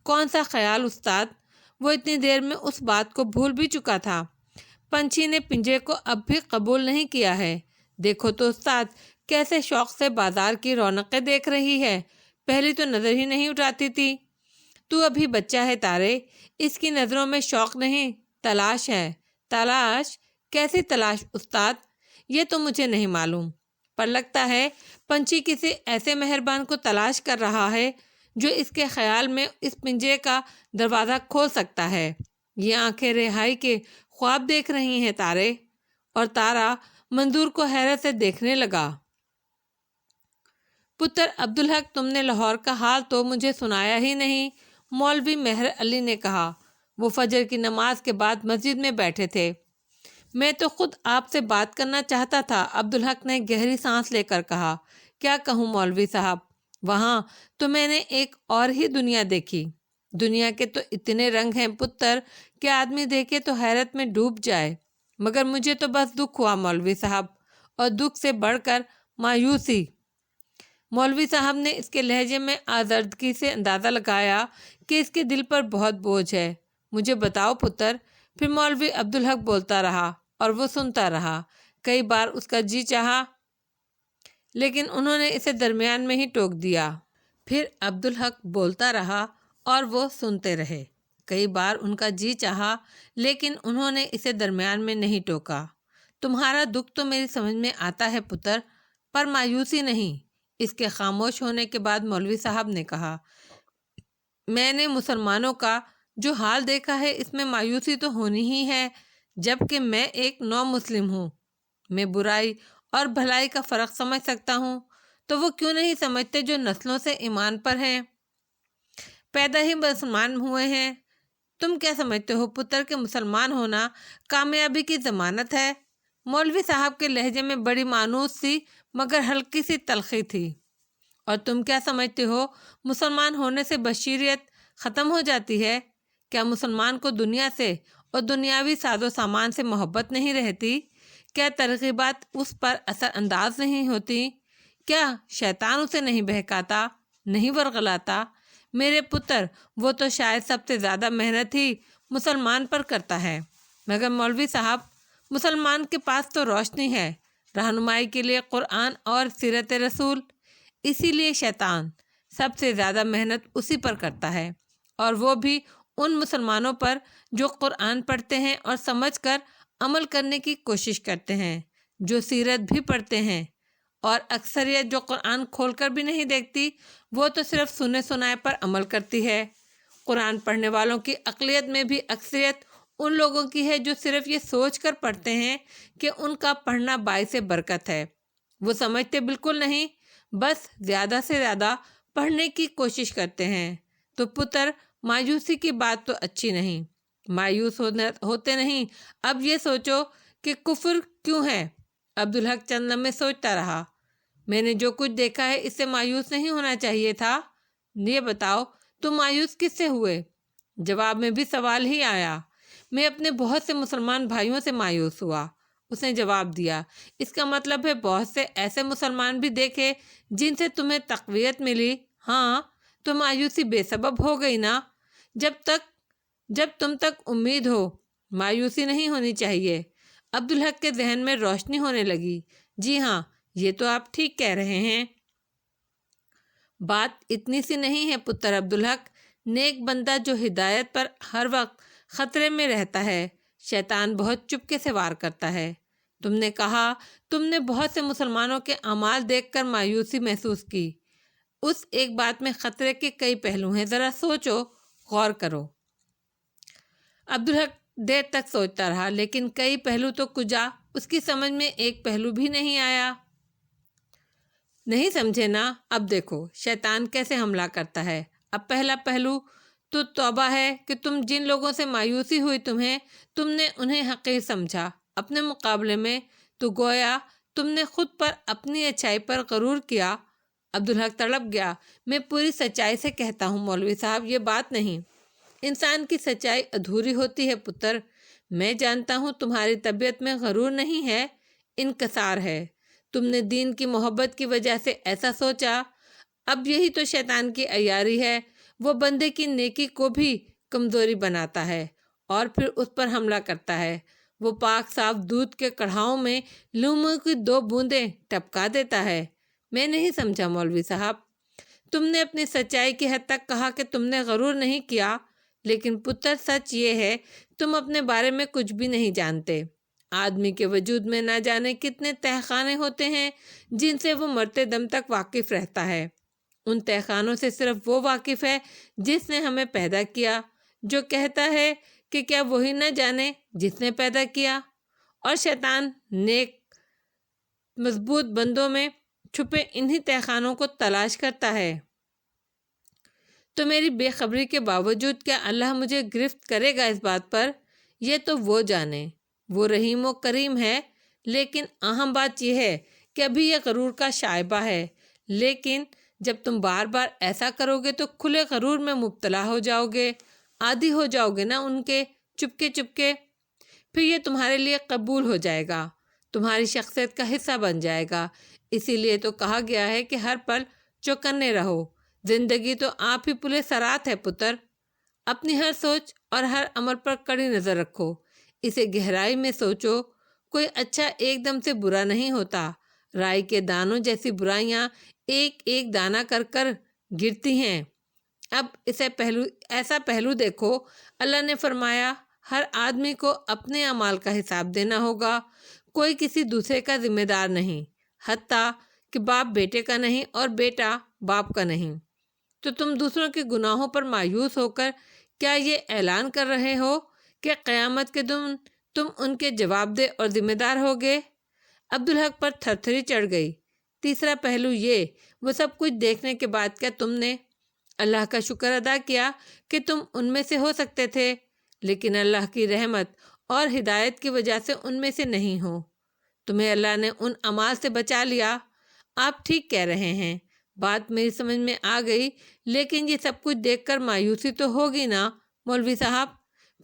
کون سا خیال استاد؟ وہ اتنی دیر میں اس بات کو بھول بھی چکا تھا۔ پنچھی نے پنجرے کو اب بھی قبول نہیں کیا ہے۔ دیکھو تو استاد کیسے شوق سے بازار کی رونقیں دیکھ رہی ہے، پہلے تو نظر ہی نہیں اٹھاتی تھی۔ تو ابھی بچہ ہے تارے، اس کی نظروں میں شوق نہیں، تلاش ہے۔ تلاش؟ کیسی تلاش استاد؟ یہ تو مجھے نہیں معلوم، پر لگتا ہے پنچھی کسی ایسے مہربان کو تلاش کر رہا ہے جو اس کے خیال میں اس پنجرے کا دروازہ کھول سکتا ہے۔ یہ آنکھیں رہائی کے خواب دیکھ رہی ہیں تارے۔ اور تارا منظور کو حیرت سے دیکھنے لگا۔ پتر عبدالحق، تم نے لاہور کا حال تو مجھے سنایا ہی نہیں، مولوی مہر علی نے کہا۔ وہ فجر کی نماز کے بعد مسجد میں بیٹھے تھے۔ میں تو خود آپ سے بات کرنا چاہتا تھا، عبدالحق نے گہری سانس لے کر کہا۔ کیا کہوں مولوی صاحب، وہاں تو میں نے ایک اور ہی دنیا دیکھی۔ دنیا کے تو اتنے رنگ ہیں پتر کہ آدمی دیکھے تو حیرت میں ڈوب جائے، مگر مجھے تو بس دکھ ہوا مولوی صاحب، اور دکھ سے بڑھ کر مایوسی۔ مولوی صاحب نے اس کے لہجے میں آزردگی سے اندازہ لگایا کہ اس کے دل پر بہت بوجھ ہے۔ مجھے بتاؤ پتر۔ پھر مولوی عبدالحق بولتا رہا اور وہ سنتا رہا۔ کئی بار اس کا جی چاہا، لیکن انہوں نے اسے درمیان میں ہی ٹوک دیا۔ پھر عبدالحق بولتا رہا اور وہ سنتے رہے۔ کئی بار ان کا جی چاہا، لیکن انہوں نے اسے درمیان میں نہیں ٹوکا۔ تمہارا دکھ تو میری سمجھ میں آتا ہے پتر، پر مایوسی نہیں۔ اس کے خاموش ہونے کے بعد مولوی صاحب نے کہا، میں نے مسلمانوں کا جو حال دیکھا ہے اس میں مایوسی تو ہونی ہی ہے، جبکہ میں ایک نو مسلم ہوں۔ میں برائی اور بھلائی کا فرق سمجھ سکتا ہوں، تو وہ کیوں نہیں سمجھتے جو نسلوں سے ایمان پر ہیں، پیدا ہی مسلمان ہوئے ہیں۔ تم کیا سمجھتے ہو پتر کہ مسلمان ہونا کامیابی کی ضمانت ہے؟ مولوی صاحب کے لہجے میں بڑی مانوس سی مگر ہلکی سی تلخی تھی۔ اور تم کیا سمجھتے ہو مسلمان ہونے سے بشریت ختم ہو جاتی ہے؟ کیا مسلمان کو دنیا سے اور دنیاوی ساز و سامان سے محبت نہیں رہتی؟ کیا ترغیبات اس پر اثر انداز نہیں ہوتی؟ کیا شیطان اسے نہیں بہکاتا، نہیں ورغلاتا؟ میرے پتر، وہ تو شاید سب سے زیادہ محنت ہی مسلمان پر کرتا ہے، مگر مولوی صاحب مسلمان کے پاس تو روشنی ہے، رہنمائی کے لیے قرآن اور سیرت رسول، اسی لیے شیطان سب سے زیادہ محنت اسی پر کرتا ہے، اور وہ بھی ان مسلمانوں پر جو قرآن پڑھتے ہیں اور سمجھ کر عمل کرنے کی کوشش کرتے ہیں، جو سیرت بھی پڑھتے ہیں، اور اکثریت جو قرآن کھول کر بھی نہیں دیکھتی، وہ تو صرف سنے سنائے پر عمل کرتی ہے۔ قرآن پڑھنے والوں کی اقلیت میں بھی اکثریت ان لوگوں کی ہے جو صرف یہ سوچ کر پڑھتے ہیں کہ ان کا پڑھنا باعث برکت ہے۔ وہ سمجھتے بالکل نہیں، بس زیادہ سے زیادہ پڑھنے کی کوشش کرتے ہیں۔ تو پتر، مایوسی کی بات تو اچھی نہیں، مایوس ہوتے نہیں۔ اب یہ سوچو کہ کفر کیوں ہے؟ عبدالحق چند لمحے سوچتا رہا۔ میں نے جو کچھ دیکھا ہے اس سے مایوس نہیں ہونا چاہیے تھا۔ یہ بتاؤ تم مایوس کس سے ہوئے؟ جواب میں بھی سوال ہی آیا۔ میں اپنے بہت سے مسلمان بھائیوں سے مایوس ہوا، اس نے جواب دیا، اس کا مطلب ہے بہت سے ایسے مسلمان بھی دیکھے جن سے تمہیں تقویت ملی۔ ہاں تو مایوسی بے سبب ہو گئی نا۔ جب تم تک امید ہو مایوسی نہیں ہونی چاہیے۔ عبدالحق کے ذہن میں روشنی ہونے لگی۔ جی ہاں، یہ تو آپ ٹھیک کہہ رہے ہیں۔ بات اتنی سی نہیں ہے پتر عبدالحق۔ نیک بندہ جو ہدایت پر ہر وقت خطرے میں رہتا ہے، شیطان بہت چپکے سے وار کرتا ہے۔ تم نے کہا تم نے بہت سے مسلمانوں کے اعمال دیکھ کر مایوسی محسوس کی۔ اس ایک بات میں خطرے کے کئی پہلو ہیں، ذرا سوچو، غور کرو۔ عبدالحق دیر تک سوچتا رہا، لیکن کئی پہلو تو کجا، اس کی سمجھ میں ایک پہلو بھی نہیں آیا۔ نہیں سمجھے نا؟ اب دیکھو شیطان کیسے حملہ کرتا ہے۔ اب پہلا پہلو تو توبہ ہے کہ تم جن لوگوں سے مایوسی ہوئی تم نے انہیں حقیر سمجھا۔ اپنے مقابلے میں تو گویا تم نے خود پر اپنی اچھائی پر غرور کیا۔ عبدالحق تڑپ گیا۔ میں پوری سچائی سے کہتا ہوں مولوی صاحب، یہ بات نہیں۔ انسان کی سچائی ادھوری ہوتی ہے پتر۔ میں جانتا ہوں تمہاری طبیعت میں غرور نہیں ہے، انکسار ہے۔ تم نے دین کی محبت کی وجہ سے ایسا سوچا۔ اب یہی تو شیطان کی عیاری ہے، وہ بندے کی نیکی کو بھی کمزوری بناتا ہے اور پھر اس پر حملہ کرتا ہے۔ وہ پاک صاف دودھ کے کڑھاؤں میں لیموں کی 2 بوندیں ٹپکا دیتا ہے۔ میں نہیں سمجھا مولوی صاحب۔ تم نے اپنی سچائی کی حد تک کہا کہ تم نے غرور نہیں کیا، لیکن پتر سچ یہ ہے تم اپنے بارے میں کچھ بھی نہیں جانتے۔ آدمی کے وجود میں نہ جانے کتنے تہہ خانے ہوتے ہیں جن سے وہ مرتے دم تک واقف رہتا ہے۔ ان تہہ خانوں سے صرف وہ واقف ہے جس نے ہمیں پیدا کیا، جو کہتا ہے کہ کیا وہی نہ جانے جس نے پیدا کیا؟ اور شیطان نیک مضبوط بندوں میں چھپے انہی تہہ خانوں کو تلاش کرتا ہے۔ تو میری بے خبری کے باوجود کیا اللہ مجھے گرفت کرے گا اس بات پر؟ یہ تو وہ جانے۔ وہ رحیم و کریم ہے، لیکن اہم بات یہ ہے کہ ابھی یہ غرور کا شائبہ ہے۔ لیکن جب تم بار بار ایسا کرو گے تو کھلے غرور میں مبتلا ہو جاؤ گے، عادی ہو جاؤ گے نا ان کے، چپکے چپکے۔ پھر یہ تمہارے لیے قبول ہو جائے گا، تمہاری شخصیت کا حصہ بن جائے گا۔ اسی لیے تو کہا گیا ہے کہ ہر پل چوکنے رہو۔ زندگی تو آپ ہی پلے سرات ہے پتر۔ اپنی ہر سوچ اور ہر عمل پر کڑی نظر رکھو، اسے گہرائی میں سوچو۔ کوئی اچھا ایک دم سے برا نہیں ہوتا۔ رائی کے دانوں جیسی برائیاں ایک ایک دانہ کر کر گرتی ہیں۔ اب ایسا پہلو دیکھو، اللہ نے فرمایا ہر آدمی کو اپنے اعمال کا حساب دینا ہوگا، کوئی کسی دوسرے کا ذمہ دار نہیں، حتیٰ کہ باپ بیٹے کا نہیں اور بیٹا باپ کا نہیں۔ تو تم دوسروں کے گناہوں پر مایوس ہو کر کیا یہ اعلان کر رہے ہو کہ قیامت کے دن تم ان کے جواب دہ اور ذمہ دار ہوگے؟ عبدالحق پر تھرتھری چڑھ گئی۔ تیسرا پہلو یہ، وہ سب کچھ دیکھنے کے بعد کیا تم نے اللہ کا شکر ادا کیا کہ تم ان میں سے ہو سکتے تھے، لیکن اللہ کی رحمت اور ہدایت کی وجہ سے ان میں سے نہیں ہو؟ تمہیں اللہ نے ان اعمال سے بچا لیا۔ آپ ٹھیک کہہ رہے ہیں، بات میری سمجھ میں آ گئی، لیکن یہ سب کچھ دیکھ کر مایوسی تو ہوگی نا مولوی صاحب؟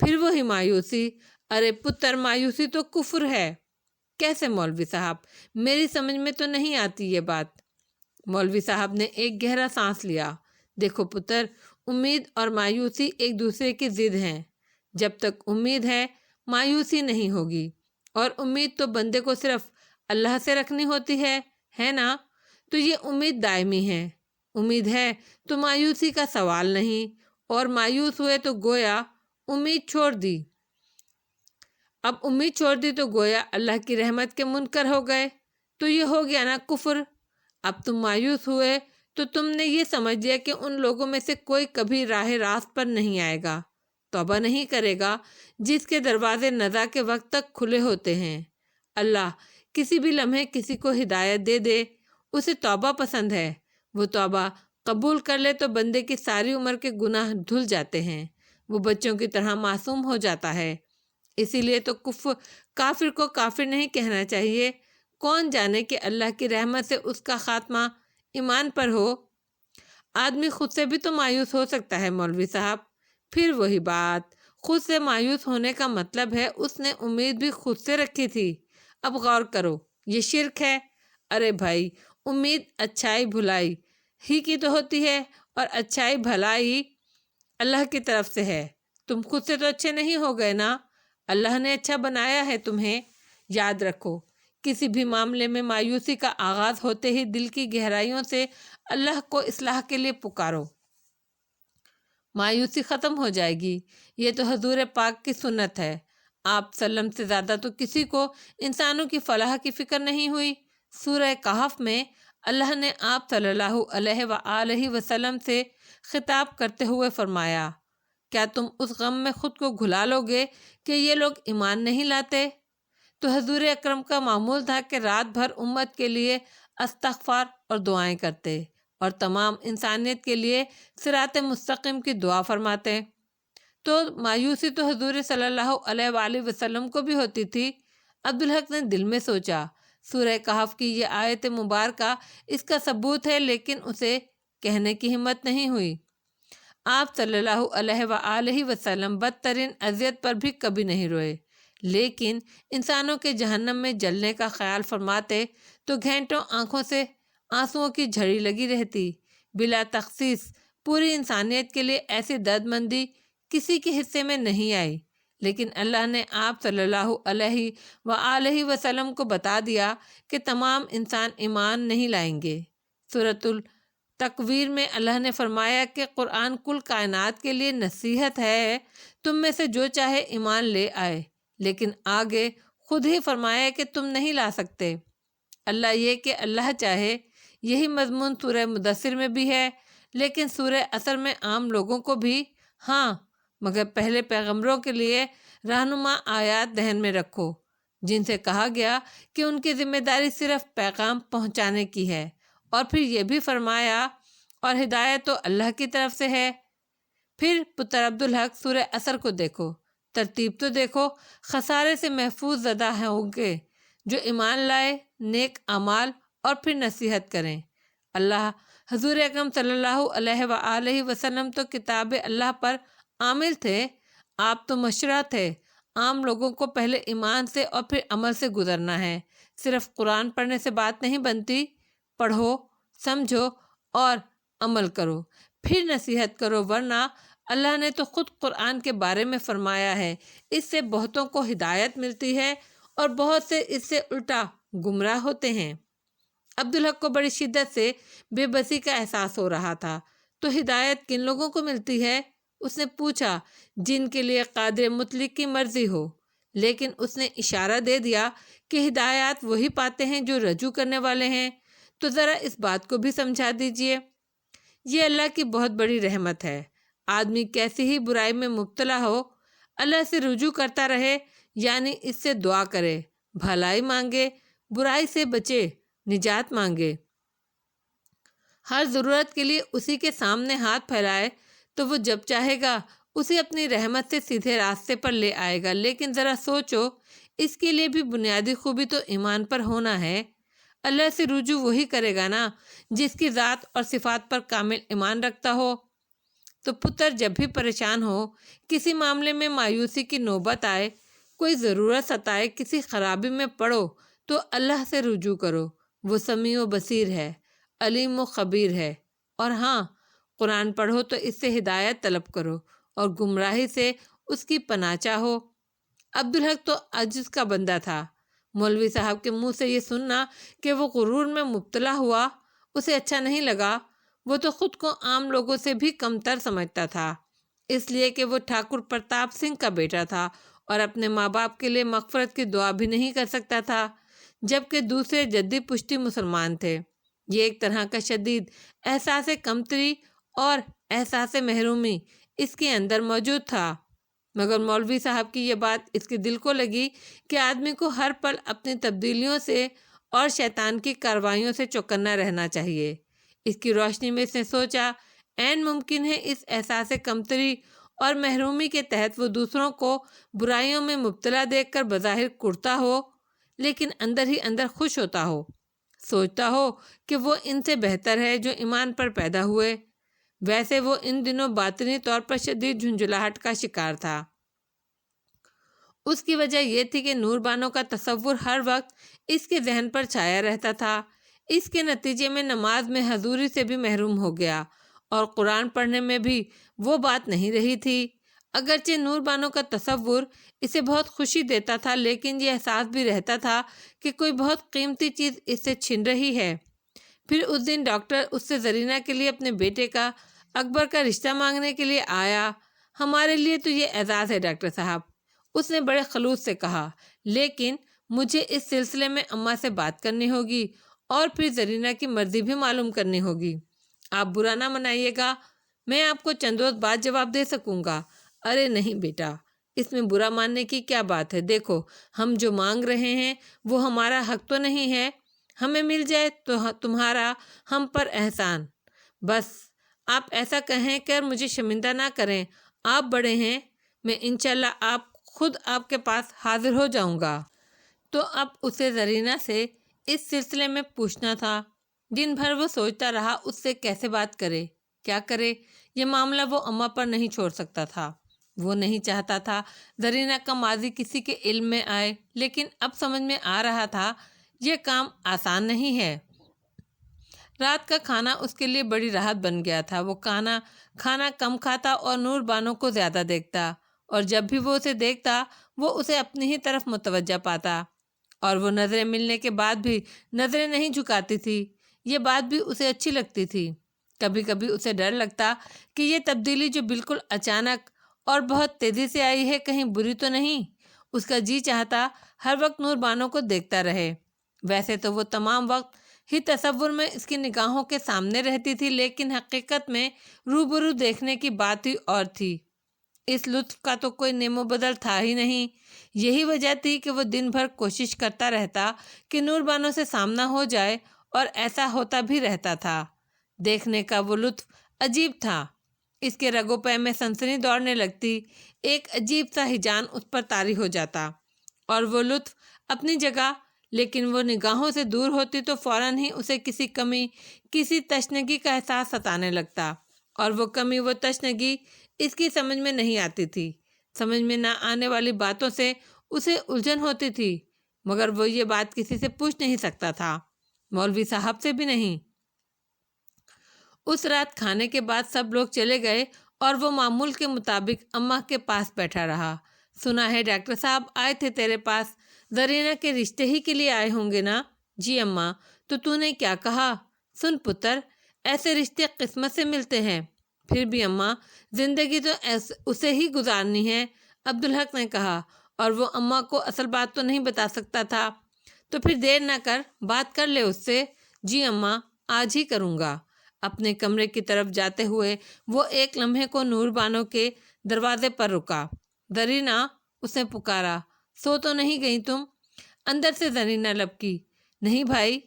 پھر وہی مایوسی؟ ارے پتر، مایوسی تو کفر ہے۔ کیسے مولوی صاحب؟ میری سمجھ میں تو نہیں آتی یہ بات۔ مولوی صاحب نے ایک گہرا سانس لیا۔ دیکھو پتر، امید اور مایوسی ایک دوسرے کی ضد ہیں۔ جب تک امید ہے مایوسی نہیں ہوگی، اور امید تو بندے کو صرف اللہ سے رکھنی ہوتی ہے نا؟ تو یہ امید دائمی ہے۔ امید ہے تو مایوسی کا سوال نہیں، اور مایوس ہوئے تو گویا امید چھوڑ دی۔ اب امید چھوڑ دی تو گویا اللہ کی رحمت کے منکر ہو گئے، تو یہ ہو گیا نا کفر۔ اب تم مایوس ہوئے تو تم نے یہ سمجھ لیا کہ ان لوگوں میں سے کوئی کبھی راہ راست پر نہیں آئے گا، توبہ نہیں کرے گا، جس کے دروازے نزا کے وقت تک کھلے ہوتے ہیں۔ اللہ کسی بھی لمحے کسی کو ہدایت دے دے، اسے توبہ پسند ہے۔ وہ توبہ قبول کر لے تو بندے کی ساری عمر کے گناہ دھل جاتے ہیں، وہ بچوں کی طرح معصوم ہو جاتا ہے۔ اسی لیے تو کافر کو کافر نہیں کہنا چاہیے۔ کون جانے کہ اللہ کی رحمت سے اس کا خاتمہ ایمان پر ہو۔ آدمی خود سے بھی تو مایوس ہو سکتا ہے مولوی صاحب۔ پھر وہی بات، خود سے مایوس ہونے کا مطلب ہے اس نے امید بھی خود سے رکھی تھی۔ اب غور کرو، یہ شرک ہے۔ ارے بھائی، امید اچھائی بھلائی ہی کی تو ہوتی ہے، اور اچھائی بھلائی اللہ کی طرف سے ہے۔ تم خود سے تو اچھے نہیں ہو گئے نا، اللہ نے اچھا بنایا ہے تمہیں۔ یاد رکھو، کسی بھی معاملے میں مایوسی کا آغاز ہوتے ہی دل کی گہرائیوں سے اللہ کو اصلاح کے لیے پکارو، مایوسی ختم ہو جائے گی۔ یہ تو حضور پاک کی سنت ہے۔ آپ صلی اللہ علیہ وسلم سے زیادہ تو کسی کو انسانوں کی فلاح کی فکر نہیں ہوئی۔ سورہ کہف میں اللہ نے آپ صلی اللہ علیہ وآلہ وسلم سے خطاب کرتے ہوئے فرمایا، کیا تم اس غم میں خود کو گھلا لو گے کہ یہ لوگ ایمان نہیں لاتے؟ تو حضور اکرم کا معمول تھا کہ رات بھر امت کے لیے استغفار اور دعائیں کرتے، اور تمام انسانیت کے لیے صراط مستقیم کی دعا فرماتے۔ تو مایوسی تو حضور صلی اللہ علیہ وآلہ وسلم کو بھی ہوتی تھی۔ عبدالحق نے دل میں سوچا، سورہ کہف کی یہ آیت مبارکہ اس کا ثبوت ہے، لیکن اسے کہنے کی ہمت نہیں ہوئی۔ آپ صلی اللہ علیہ وآلہ وسلم بدترین اذیت پر بھی کبھی نہیں روئے، لیکن انسانوں کے جہنم میں جلنے کا خیال فرماتے تو گھنٹوں آنکھوں سے آنسوؤں کی جھڑی لگی رہتی۔ بلا تخصیص پوری انسانیت کے لیے ایسی درد مندی کسی کے حصے میں نہیں آئی، لیکن اللہ نے آپ صلی اللہ علیہ وآلہ وسلم کو بتا دیا کہ تمام انسان ایمان نہیں لائیں گے۔ سورۃ التکویر میں اللہ نے فرمایا کہ قرآن کل کائنات کے لیے نصیحت ہے، تم میں سے جو چاہے ایمان لے آئے، لیکن آگے خود ہی فرمایا کہ تم نہیں لا سکتے۔ اللہ یہ کہ اللہ چاہے، یہی مضمون سورہ مدثر میں بھی ہے، لیکن سورہ عصر میں عام لوگوں کو بھی، ہاں مگر پہلے پیغمبروں کے لیے رہنما آیات ذہن میں رکھو، جن سے کہا گیا کہ ان کی ذمہ داری صرف پیغام پہنچانے کی ہے، اور پھر یہ بھی فرمایا اور ہدایت تو اللہ کی طرف سے ہے۔ پھر پتر عبدالحق سورہ عصر کو دیکھو، ترتیب تو دیکھو، خسارے سے محفوظ زدہ ہوں گے جو ایمان لائے، نیک اعمال اور پھر نصیحت کریں۔ اللہ حضور اکرم صلی اللہ علیہ وآلہ وسلم تو کتاب اللہ پر عامل تھے، آپ تو مشرع تھے۔ عام لوگوں کو پہلے ایمان سے اور پھر عمل سے گزرنا ہے۔ صرف قرآن پڑھنے سے بات نہیں بنتی، پڑھو، سمجھو اور عمل کرو، پھر نصیحت کرو، ورنہ اللہ نے تو خود قرآن کے بارے میں فرمایا ہے، اس سے بہتوں کو ہدایت ملتی ہے اور بہت سے اس سے الٹا گمراہ ہوتے ہیں۔ عبدالحق کو بڑی شدت سے بے بسی کا احساس ہو رہا تھا۔ تو ہدایت کن لوگوں کو ملتی ہے؟ اس نے پوچھا۔ جن کے لیے قادر مطلق کی مرضی ہو، لیکن اس نے اشارہ دے دیا کہ ہدایات وہی پاتے ہیں جو رجوع کرنے والے ہیں۔ تو ذرا اس بات کو بھی سمجھا دیجئے۔ یہ اللہ کی بہت بڑی رحمت ہے، آدمی کیسی ہی برائی میں مبتلا ہو، اللہ سے رجوع کرتا رہے، یعنی اس سے دعا کرے، بھلائی مانگے، برائی سے بچے، نجات مانگے، ہر ضرورت کے لیے اسی کے سامنے ہاتھ پھیلائے، تو وہ جب چاہے گا اسے اپنی رحمت سے سیدھے راستے پر لے آئے گا۔ لیکن ذرا سوچو، اس کے لیے بھی بنیادی خوبی تو ایمان پر ہونا ہے۔ اللہ سے رجوع وہی کرے گا نا جس کی ذات اور صفات پر کامل ایمان رکھتا ہو۔ تو پتر جب بھی پریشان ہو، کسی معاملے میں مایوسی کی نوبت آئے، کوئی ضرورت ستائے، کسی خرابی میں پڑو، تو اللہ سے رجوع کرو، وہ سمیع و بصیر ہے، علیم و خبیر ہے۔ اور ہاں، قرآن پڑھو تو اس سے ہدایت طلب کرو اور گمراہی سے اس کی پناہ چاہو۔ عبدالحق تو عجز کا بندہ تھا۔ مولوی صاحب کے منہ سے یہ سننا کہ وہ غرور میں مبتلا ہوا، اسے اچھا نہیں لگا۔ وہ تو خود کو عام لوگوں سے بھی کمتر سمجھتا تھا، اس لیے کہ وہ ٹھاکر پرتاپ سنگھ کا بیٹا تھا اور اپنے ماں باپ کے لیے مغفرت کی دعا بھی نہیں کر سکتا تھا، جبکہ دوسرے جدی پشتی مسلمان تھے۔ یہ ایک طرح کا شدید احساس کمتری اور احساس محرومی اس کے اندر موجود تھا، مگر مولوی صاحب کی یہ بات اس کے دل کو لگی کہ آدمی کو ہر پل اپنی تبدیلیوں سے اور شیطان کی کاروائیوں سے چوکنا رہنا چاہیے۔ اس کی روشنی میں اس نے سوچا، عین ممکن ہے اس احساس کمتری اور محرومی کے تحت وہ دوسروں کو برائیوں میں مبتلا دیکھ کر بظاہر کرتا ہو، لیکن اندر ہی اندر خوش ہوتا ہو، سوچتا ہو کہ وہ ان سے بہتر ہے جو ایمان پر پیدا ہوئے۔ ویسے وہ ان دنوں باطنی طور پر شدید جھنجھلاہٹ کا شکار تھا۔ اس کی وجہ یہ تھی کہ نور بانو کا تصور ہر وقت اس کے ذہن پر چھایا رہتا تھا۔ اس کے نتیجے میں نماز میں حضوری سے بھی محروم ہو گیا اور قرآن پڑھنے میں بھی وہ بات نہیں رہی تھی۔ اگرچہ نور بانو کا تصور اسے بہت خوشی دیتا تھا، لیکن یہ احساس بھی رہتا تھا کہ کوئی بہت قیمتی چیز اس سے چھن رہی ہے۔ پھر اس دن ڈاکٹر اس سے زرینہ کے لیے اپنے بیٹے کا اکبر کا رشتہ مانگنے کے لیے آیا۔ ہمارے لیے تو یہ اعزاز ہے ڈاکٹر صاحب، اس نے بڑے خلوص سے کہا، لیکن مجھے اس سلسلے میں اماں سے بات کرنی ہوگی اور پھر زرینہ کی مرضی بھی معلوم کرنی ہوگی۔ آپ برا نہ منائیے گا، میں آپ کو چند روز بعد جواب دے سکوں گا۔ ارے نہیں بیٹا، اس میں برا ماننے کی کیا بات ہے؟ دیکھو، ہم جو مانگ رہے ہیں وہ ہمارا حق تو نہیں ہے؟ ہمیں مل جائے تو تمہارا ہم پر احسان۔ بس آپ ایسا کہیں کر مجھے شرمندہ نہ کریں، آپ بڑے ہیں، میں انشاءاللہ خود آپ کے پاس حاضر ہو جاؤں گا۔ تو اب اسے زرینہ سے اس سلسلے میں پوچھنا تھا۔ دن بھر وہ سوچتا رہا اس سے کیسے بات کرے، کیا کرے۔ یہ معاملہ وہ اماں پر نہیں چھوڑ سکتا تھا۔ وہ نہیں چاہتا تھا زرینہ کا ماضی کسی کے علم میں آئے، لیکن اب سمجھ میں آ رہا تھا یہ کام آسان نہیں ہے۔ رات کا کھانا اس کے لیے بڑی راحت بن گیا تھا۔ وہ کھانا کم کھاتا اور نور بانو کو زیادہ دیکھتا، اور جب بھی وہ اسے دیکھتا وہ اسے اپنی ہی طرف متوجہ پاتا، اور وہ نظریں ملنے کے بعد بھی نظریں نہیں جھکاتی تھی۔ یہ بات بھی اسے اچھی لگتی تھی۔ کبھی کبھی اسے ڈر لگتا کہ یہ تبدیلی جو بالکل اچانک اور بہت تیزی سے آئی ہے کہیں بری تو نہیں۔ اس کا جی چاہتا ہر وقت نور بانو کو دیکھتا رہے۔ ویسے تو وہ تمام وقت ہی تصور میں اس کی نگاہوں کے سامنے رہتی تھی، لیکن حقیقت میں روبرو دیکھنے کی بات ہی اور تھی۔ اس لطف کا تو کوئی نیم و بدل تھا ہی نہیں۔ یہی وجہ تھی کہ وہ دن بھر کوشش کرتا رہتا کہ نور بانو سے سامنا ہو جائے، اور ایسا ہوتا بھی رہتا تھا۔ دیکھنے کا وہ لطف عجیب تھا۔ اس کے رگوں پے میں سنسنی دوڑنے لگتی، ایک عجیب سا ہیجان اس پر طاری ہو جاتا، اور وہ لطف اپنی جگہ، لیکن وہ نگاہوں سے دور ہوتی تو فوراً ہی اسے کسی کمی، کسی تشنگی کا احساس ستانے لگتا، اور وہ کمی، وہ تشنگی اس کی سمجھ میں نہیں آتی تھی۔ سمجھ میں نہ آنے والی باتوں سے اسے الجھن ہوتی تھی، مگر وہ یہ بات کسی سے پوچھ نہیں سکتا تھا، مولوی صاحب سے بھی نہیں۔ اس رات کھانے کے بعد سب لوگ چلے گئے اور وہ معمول کے مطابق اماں کے پاس بیٹھا رہا۔ سنا ہے ڈاکٹر صاحب آئے تھے تیرے پاس، زرینہ کے رشتے ہی کے لیے آئے ہوں گے نا؟ جی اماں، تو نے کیا کہا؟ سن پتر، ایسے رشتے قسمت سے ملتے ہیں۔ پھر بھی اماں، زندگی تو اسے ہی گزارنی ہے، عبدالحق نے کہا، اور وہ اماں کو اصل بات تو نہیں بتا سکتا تھا۔ تو پھر دیر نہ کر، بات کر لے اس سے۔ جی اماں، آج ہی کروں گا۔ اپنے کمرے کی طرف جاتے ہوئے وہ ایک لمحے کو نور بانو کے دروازے پر رکا۔ زرینہ، اس نے پکارا، سو تو نہیں گئی تم؟ اندر سے زرینہ لبکی، نہیں بھائی،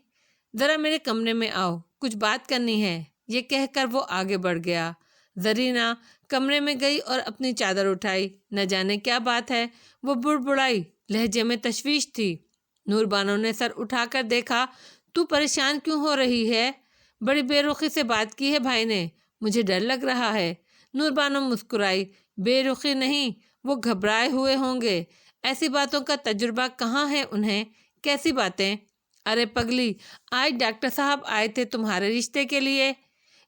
ذرا میرے کمرے میں آؤ، کچھ بات کرنی ہے۔ یہ کہہ کر وہ آگے بڑھ گیا۔ زرینہ کمرے میں گئی اور اپنی چادر اٹھائی۔ نہ جانے کیا بات ہے، وہ بڑبڑائی، لہجے میں تشویش تھی۔ نور بانو نے سر اٹھا کر دیکھا۔ تو پریشان کیوں ہو رہی ہے؟ بڑی بے رخی سے بات کی ہے بھائی نے، مجھے ڈر لگ رہا ہے۔ نور بانو مسکرائی، بے رخی نہیں، وہ گھبرائے ہوئے ہوں گے، ایسی باتوں کا تجربہ کہاں ہے انہیں؟ کیسی باتیں؟ ارے پگلی، آج ڈاکٹر صاحب آئے تھے تمہارے رشتے کے لیے۔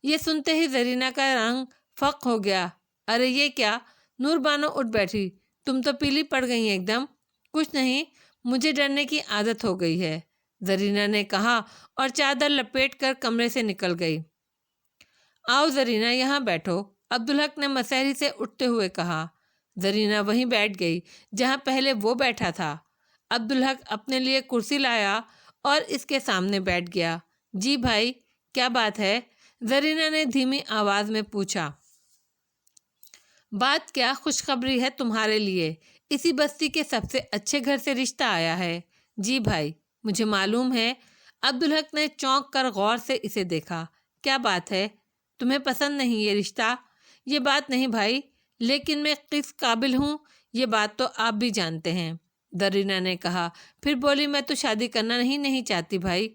یہ سنتے ہی زرینہ کا رنگ فق ہو گیا۔ ارے یہ کیا؟ نور بانو اٹھ بیٹھی، تم تو پیلی پڑ گئی ایک دم۔ کچھ نہیں، مجھے ڈرنے کی عادت ہو گئی ہے، زرینہ نے کہا اور چادر لپیٹ کر کمرے سے نکل گئی۔ آؤ زرینہ، یہاں بیٹھو، عبدالحق نے مسحری سے اٹھتے ہوئے کہا۔ زرینہ وہیں بیٹھ گئی جہاں پہلے وہ بیٹھا تھا۔ عبدالحق اپنے لیے کرسی لایا اور اس کے سامنے بیٹھ گیا۔ جی بھائی، کیا بات ہے؟ زرینہ نے دھیمی آواز میں پوچھا۔ بات کیا خوشخبری ہے تمہارے لیے، اسی بستی کے سب سے اچھے گھر سے رشتہ آیا ہے۔ جی بھائی، مجھے معلوم ہے۔ عبدالحق نے چونک کر غور سے اسے دیکھا۔ کیا بات ہے، تمہیں پسند نہیں یہ رشتہ؟ یہ بات نہیں بھائی، لیکن میں کس قابل ہوں یہ بات تو آپ بھی جانتے ہیں، زرینہ نے کہا۔ پھر بولی، میں تو شادی کرنا نہیں چاہتی بھائی۔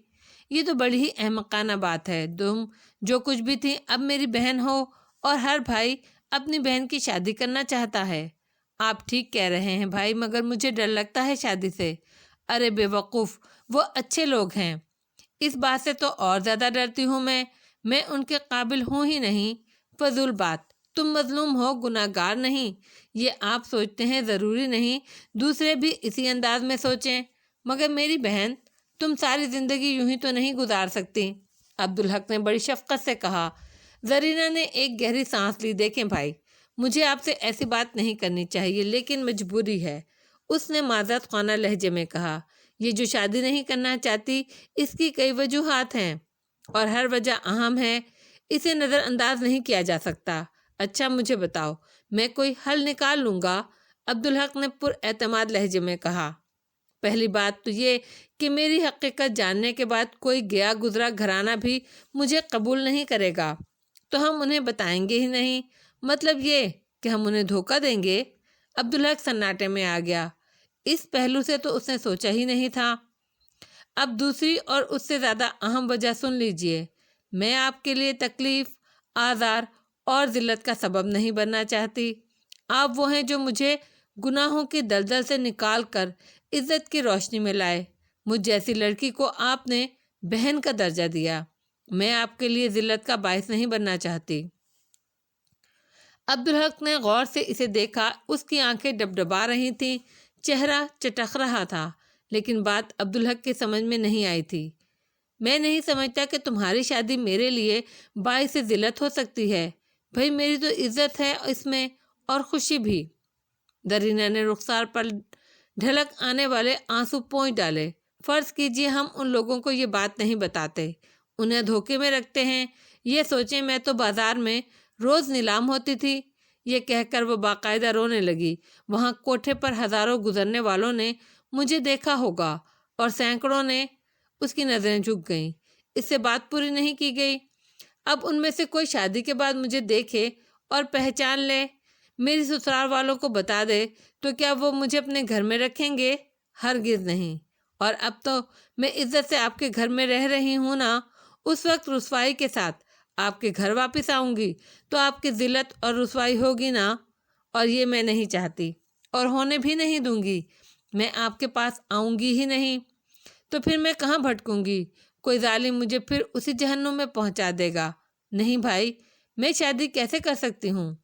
یہ تو بڑی ہی احمقانہ بات ہے۔ تم جو کچھ بھی تھی اب میری بہن ہو، اور ہر بھائی اپنی بہن کی شادی کرنا چاہتا ہے۔ آپ ٹھیک کہہ رہے ہیں بھائی، مگر مجھے ڈر لگتا ہے شادی سے۔ ارے بے وقوف، وہ اچھے لوگ ہیں۔ اس بات سے تو اور زیادہ ڈرتی ہوں میں ان کے قابل ہوں ہی نہیں۔ فضول بات، تم مظلوم ہو، گناہ گار نہیں۔ یہ آپ سوچتے ہیں، ضروری نہیں دوسرے بھی اسی انداز میں سوچیں۔ مگر میری بہن، تم ساری زندگی یوں ہی تو نہیں گزار سکتی۔ عبدالحق نے بڑی شفقت سے کہا۔ زرینہ نے ایک گہری سانس لی۔ دیکھیں بھائی، مجھے آپ سے ایسی بات نہیں کرنی چاہیے، لیکن مجبوری ہے، اس نے معذرت خانہ لہجے میں کہا۔ یہ جو شادی نہیں کرنا چاہتی، اس کی کئی وجوہات ہیں اور ہر وجہ اہم ہے، اسے نظر انداز نہیں کیا جا سکتا۔ اچھا مجھے بتاؤ، میں کوئی حل نکال لوں گا، عبدالحق نے پر اعتماد لہجے میں کہا۔ پہلی بات تو یہ کہ میری حقیقت جاننے کے بعد کوئی گیا گزرا گھرانہ بھی مجھے قبول نہیں کرے گا، تو ہم انہیں بتائیں گے ہی نہیں۔ مطلب یہ کہ ہم انہیں دھوکہ دیں گے؟ عبدالحق سناٹے میں آ گیا۔ اس پہلو سے تو اس نے سوچا ہی نہیں تھا۔ اب دوسری اور اس سے زیادہ اہم وجہ سن لیجئے۔ میں آپ کے لیے تکلیف، آزار اور ذلت کا سبب نہیں بننا چاہتی۔ آپ وہ ہیں جو مجھے گناہوں کی دلدل سے نکال کر عزت کی روشنی میں لائے۔ مجھ جیسی لڑکی کو آپ نے بہن کا درجہ دیا۔ میں آپ کے لیے ذلت کا باعث نہیں بننا چاہتی۔ عبدالحق نے غور سے اسے دیکھا۔ اس کی آنکھیں ڈبڈبا رہی تھیں، چہرہ چٹک رہا تھا، لیکن بات عبدالحق کی سمجھ میں نہیں آئی تھی۔ میں نہیں سمجھتا کہ تمہاری شادی میرے لیے باعث ذلت ہو سکتی ہے۔ بھئی میری تو عزت ہے اس میں، اور خوشی بھی۔ زرینہ نے رخسار پر ڈھلک آنے والے آنسو پونچھ ڈالے۔ فرض کیجئے ہم ان لوگوں کو یہ بات نہیں بتاتے، انہیں دھوکے میں رکھتے ہیں۔ یہ سوچیں میں تو بازار میں روز نیلام ہوتی تھی۔ یہ کہہ کر وہ باقاعدہ رونے لگی۔ وہاں کوٹھے پر ہزاروں گزرنے والوں نے مجھے دیکھا ہوگا اور سینکڑوں نے۔ اس کی نظریں جھک گئیں۔ اس سے بات پوری نہیں کی گئی۔ اب ان میں سے کوئی شادی کے بعد مجھے دیکھے اور پہچان لے، میری سسرال والوں کو بتا دے، تو کیا وہ مجھے اپنے گھر میں رکھیں گے؟ ہرگز نہیں۔ اور اب تو میں عزت سے آپ کے گھر میں رہ رہی ہوں نا، اس وقت رسوائی کے ساتھ آپ کے گھر واپس آؤں گی تو آپ کی ذلت اور رسوائی ہوگی نا، اور یہ میں نہیں چاہتی اور ہونے بھی نہیں دوں گی۔ میں آپ کے پاس آؤں گی ہی نہیں، تو پھر میں کہاں بھٹکوں گی؟ کوئی ظالم مجھے پھر اسی جہنم میں پہنچا دے گا۔ نہیں بھائی، میں شادی کیسے کر سکتی ہوں؟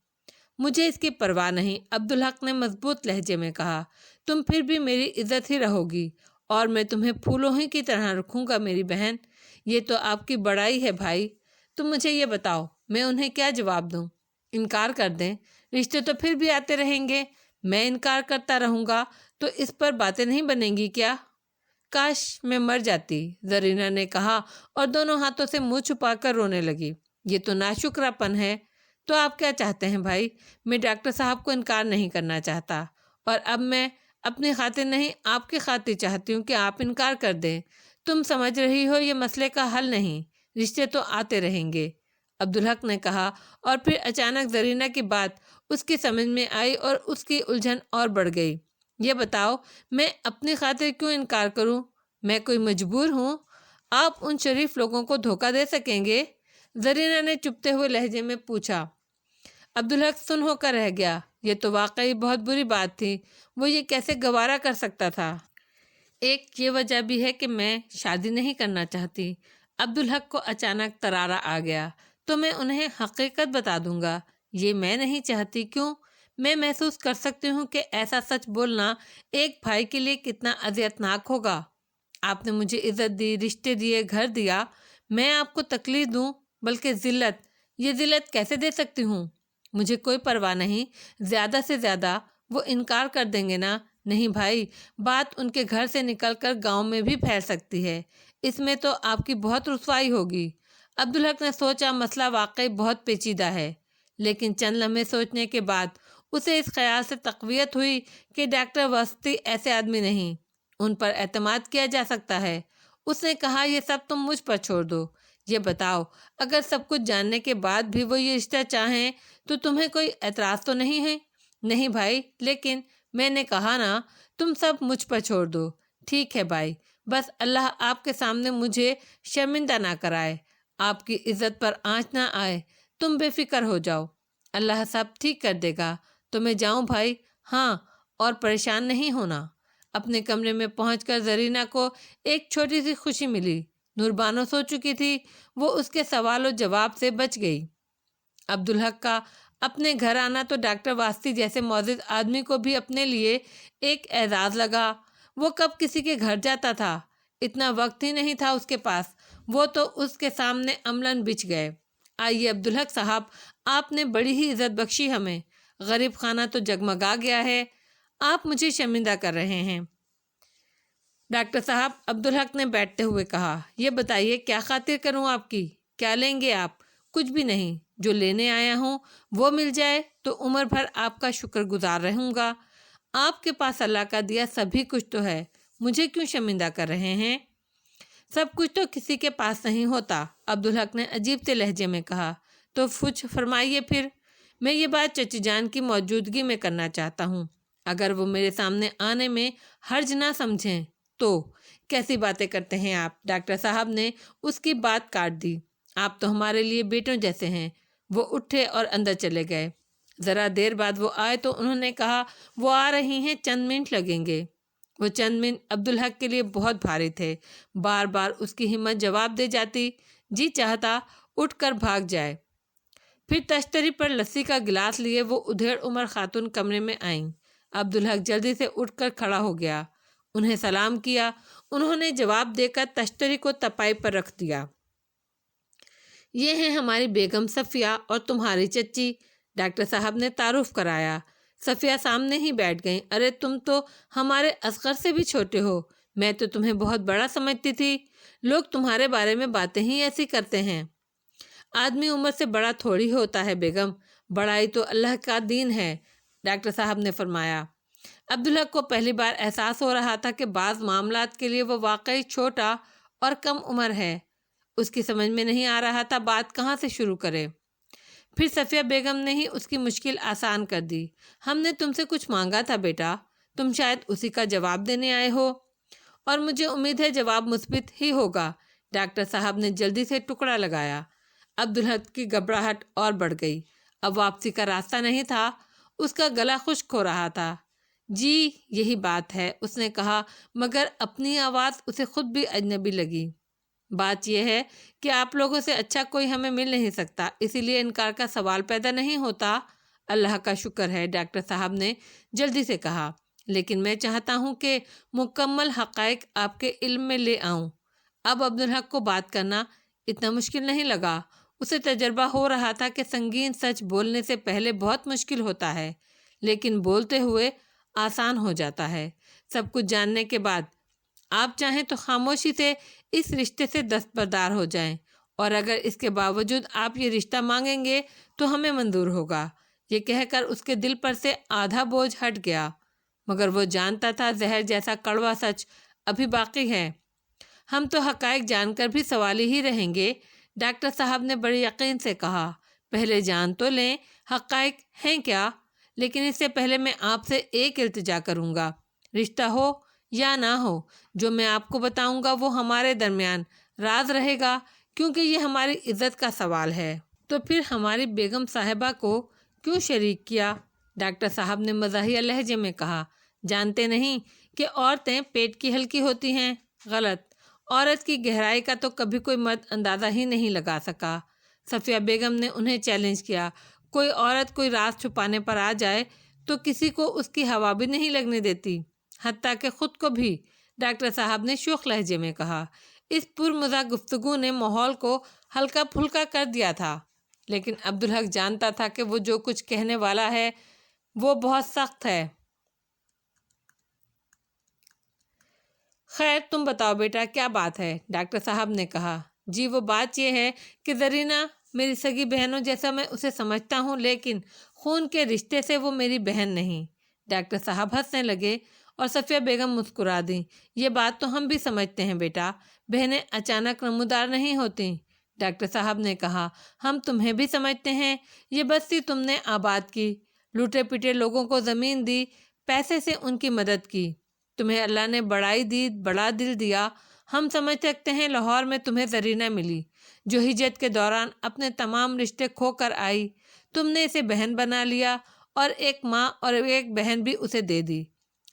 مجھے اس کی پرواہ نہیں، عبدالحق نے مضبوط لہجے میں کہا۔ تم پھر بھی میری عزت ہی رہو گی اور میں تمہیں پھولوں ہی کی طرح رکھوں گا میری بہن۔ یہ تو آپ کی بڑائی ہے بھائی۔ تم مجھے یہ بتاؤ، میں انہیں کیا جواب دوں؟ انکار کر دیں؟ رشتے تو پھر بھی آتے رہیں گے۔ میں انکار کرتا رہوں گا تو اس پر باتیں نہیں بنیں گی کیا؟ کاش میں مر جاتی، زرینہ نے کہا اور دونوں ہاتھوں سے منہ چھپا کر رونے لگی۔ یہ تو ناشکرا پن ہے۔ تو آپ کیا چاہتے ہیں بھائی؟ میں ڈاکٹر صاحب کو انکار نہیں کرنا چاہتا، اور اب میں اپنی خاطر نہیں، آپ کی خاطر چاہتی ہوں کہ آپ انکار کر دیں۔ تم سمجھ رہی ہو یہ مسئلے کا حل نہیں، رشتے تو آتے رہیں گے، عبدالحق نے کہا، اور پھر اچانک زرینہ کی بات اس کی سمجھ میں آئی اور اس کی الجھن اور بڑھ گئی۔ یہ بتاؤ، میں اپنی خاطر کیوں انکار کروں؟ میں کوئی مجبور ہوں؟ آپ ان شریف لوگوں کو دھوکہ دے سکیں گے؟ زرینہ نے چپتے ہوئے لہجے میں پوچھا۔ عبدالحق سن ہو کر رہ گیا۔ یہ تو واقعی بہت بری بات تھی۔ وہ یہ کیسے گوارا کر سکتا تھا؟ ایک یہ وجہ بھی ہے کہ میں شادی نہیں کرنا چاہتی۔ عبدالحق کو اچانک طرارا آ گیا۔ تو میں انہیں حقیقت بتا دوں گا۔ یہ میں نہیں چاہتی۔ کیوں؟ میں محسوس کر سکتی ہوں کہ ایسا سچ بولنا ایک بھائی کے لیے کتنا اذیت ناک ہوگا۔ آپ نے مجھے عزت دی، رشتے دیے، گھر دیا، میں آپ کو تکلیف دوں، بلکہ ذلت؟ یہ ذلت کیسے دے سکتی ہوں؟ مجھے کوئی پرواہ نہیں، زیادہ سے زیادہ وہ انکار کر دیں گے نا۔ نہیں بھائی، بات ان کے گھر سے نکل کر گاؤں میں بھی پھیل سکتی ہے۔ اس میں تو آپ کی بہت رسوائی ہوگی۔ عبدالحق نے سوچا، مسئلہ واقعی بہت پیچیدہ ہے، لیکن چند لمحے سوچنے کے بعد اسے اس خیال سے تقویت ہوئی کہ ڈاکٹر وسطی ایسے آدمی نہیں، ان پر اعتماد کیا جا سکتا ہے۔ اس نے کہا، یہ سب تم مجھ پر چھوڑ دو۔ یہ بتاؤ، اگر سب کچھ جاننے کے بعد بھی وہ یہ رشتہ چاہیں تو تمہیں کوئی اعتراض تو نہیں ہے؟ نہیں بھائی، لیکن میں نے کہا نا، تم سب مجھ پر چھوڑ دو۔ ٹھیک ہے بھائی، بس اللہ آپ کے سامنے مجھے شرمندہ نہ کرائے، آپ کی عزت پر آنچ نہ آئے۔ تم بے فکر ہو جاؤ، اللہ سب ٹھیک کر دے گا۔ تو میں جاؤں بھائی؟ ہاں، اور پریشان نہیں ہونا۔ اپنے کمرے میں پہنچ کر زرینہ کو ایک چھوٹی سی خوشی ملی۔ نوربانو سو چکی تھی، وہ اس کے سوال و جواب سے بچ گئی۔ عبدالحق کا اپنے گھر آنا تو ڈاکٹر واسطی جیسے معزز آدمی کو بھی اپنے لیے ایک اعزاز لگا۔ وہ کب کسی کے گھر جاتا تھا، اتنا وقت ہی نہیں تھا اس کے پاس، وہ تو اس کے سامنے عملاً بچ گئے۔ آئیے عبدالحق صاحب، آپ نے بڑی ہی عزت بخشی ہمیں، غریب خانہ تو جگمگا گیا ہے، آپ مجھے شرمندہ کر رہے ہیں۔ ڈاکٹر صاحب، عبدالحق نے بیٹھتے ہوئے کہا، یہ بتائیے کیا خاطر کروں آپ کی؟ کیا لیں گے آپ؟ کچھ بھی نہیں، جو لینے آیا ہوں وہ مل جائے تو عمر بھر آپ کا شکر گزار رہوں گا۔ آپ کے پاس اللہ کا دیا سبھی کچھ تو ہے، مجھے کیوں شرمندہ کر رہے ہیں؟ سب کچھ تو کسی کے پاس نہیں ہوتا، عبدالحق نے عجیب سے لہجے میں کہا۔ تو کچھ فرمائیے پھر۔ میں یہ بات چچی جان کی موجودگی میں کرنا چاہتا ہوں، اگر وہ میرے سامنے آنے میں حرج نہ سمجھیں تو۔ کیسی باتیں کرتے ہیں آپ؟ ڈاکٹر صاحب نے اس کی بات کاٹ دی۔ آپ تو ہمارے لیے بیٹوں جیسے ہیں۔ وہ اٹھے اور اندر چلے گئے۔ ذرا دیر بعد وہ آئے تو انہوں نے کہا، وہ آ رہی ہیں، چند منٹ لگیں گے۔ وہ چند منٹ عبدالحق کے لیے بہت بھاری تھے۔ بار بار اس کی ہمت جواب دے جاتی، جی چاہتا اٹھ کر بھاگ جائے۔ پھر تشتری پر لسی کا گلاس لیے وہ ادھیڑ عمر خاتون کمرے میں آئیں۔ عبدالحق جلدی سے اٹھ کر کھڑا ہو گیا، انہیں سلام کیا۔ انہوں نے جواب دے کر تشتری کو تپائی پر رکھ دیا۔ یہ ہیں ہماری بیگم صفیہ اور تمہاری چچی، ڈاکٹر صاحب نے تعارف کرایا۔ صفیہ سامنے ہی بیٹھ گئیں۔ ارے تم تو ہمارے اصغر سے بھی چھوٹے ہو، میں تو تمہیں بہت بڑا سمجھتی تھی، لوگ تمہارے بارے میں باتیں ہی ایسی کرتے ہیں۔ آدمی عمر سے بڑا تھوڑی ہوتا ہے بیگم، بڑائی تو اللہ کا دین ہے، ڈاکٹر صاحب نے فرمایا۔ عبدالحق کو پہلی بار احساس ہو رہا تھا کہ بعض معاملات کے لیے وہ واقعی چھوٹا اور کم عمر ہے۔ اس کی سمجھ میں نہیں آ رہا تھا بات کہاں سے شروع کرے۔ پھر صفیہ بیگم نے ہی اس کی مشکل آسان کر دی۔ ہم نے تم سے کچھ مانگا تھا بیٹا، تم شاید اسی کا جواب دینے آئے ہو، اور مجھے امید ہے جواب مثبت ہی ہوگا، ڈاکٹر صاحب نے جلدی سے ٹکڑا لگایا۔ عبدالحق کی گھبراہٹ اور بڑھ گئی۔ اب واپسی کا راستہ نہیں تھا، اس کا گلا خشک ہو رہا تھا۔ جی یہی بات ہے، اس نے کہا، مگر اپنی آواز اسے خود بھی اجنبی لگی۔ بات یہ ہے کہ آپ لوگوں سے اچھا کوئی ہمیں مل نہیں سکتا، اسی لیے انکار کا سوال پیدا نہیں ہوتا۔ اللہ کا شکر ہے، ڈاکٹر صاحب نے جلدی سے کہا، لیکن میں چاہتا ہوں کہ مکمل حقائق آپ کے علم میں لے آؤں۔ اب عبدالحق کو بات کرنا اتنا مشکل نہیں لگا۔ اسے تجربہ ہو رہا تھا کہ سنگین سچ بولنے سے پہلے بہت مشکل ہوتا ہے، لیکن بولتے ہوئے آسان ہو جاتا ہے۔ سب کچھ جاننے کے بعد آپ چاہیں تو خاموشی سے اس رشتے سے دستبردار ہو جائیں، اور اگر اس کے باوجود آپ یہ رشتہ مانگیں گے تو ہمیں منظور ہوگا۔ یہ کہہ کر اس کے دل پر سے آدھا بوجھ ہٹ گیا، مگر وہ جانتا تھا زہر جیسا کڑوا سچ ابھی باقی ہے۔ ہم تو حقائق جان کر بھی سوالی ہی رہیں گے، ڈاکٹر صاحب نے بڑے یقین سے کہا۔ پہلے جان تو لیں حقائق ہیں کیا، لیکن اس سے پہلے میں آپ سے ایک التجا کروں گا، رشتہ ہو یا نہ ہو، جو میں آپ کو بتاؤں گا وہ ہمارے درمیان راز رہے گا، کیونکہ یہ ہماری عزت کا سوال ہے۔ تو پھر ہماری بیگم صاحبہ کو کیوں شریک کیا؟ ڈاکٹر صاحب نے مزاحیہ لہجے میں کہا، جانتے نہیں کہ عورتیں پیٹ کی ہلکی ہوتی ہیں؟ غلط، عورت کی گہرائی کا تو کبھی کوئی مرد اندازہ ہی نہیں لگا سکا۔ صفیہ بیگم نے انہیں چیلنج کیا، کوئی عورت کوئی راز چھپانے پر آ جائے تو کسی کو اس کی ہوا بھی نہیں لگنے دیتی، حتیٰ کہ خود کو بھی، ڈاکٹر صاحب نے شوخ لہجے میں کہا۔ اس پرمزاح گفتگو نے ماحول کو ہلکا پھلکا کر دیا تھا، لیکن عبدالحق جانتا تھا کہ وہ جو کچھ کہنے والا ہے وہ بہت سخت ہے۔ خیر تم بتاؤ بیٹا، کیا بات ہے؟ ڈاکٹر صاحب نے کہا۔ جی وہ بات یہ ہے کہ زرینہ میری سگی بہنوں جیسا میں اسے سمجھتا ہوں، لیکن خون کے رشتے سے وہ میری بہن نہیں۔ ڈاکٹر صاحب ہنسنے لگے اور صفیہ بیگم مسکرا دیں۔ یہ بات تو ہم بھی سمجھتے ہیں بیٹا، بہنیں اچانک نمودار نہیں ہوتیں، ڈاکٹر صاحب نے کہا۔ ہم تمہیں بھی سمجھتے ہیں، یہ بستی تم نے آباد کی، لوٹے پٹے لوگوں کو زمین دی، پیسے سے ان کی مدد کی، تمہیں اللہ نے بڑائی دی، بڑا دل دیا۔ ہم سمجھ سکتے ہیں لاہور میں تمہیں زرینہ ملی، جو ہجرت کے دوران اپنے تمام رشتے کھو کر آئی، تم نے اسے بہن بنا لیا اور ایک ماں اور ایک بہن بھی اسے دے دی۔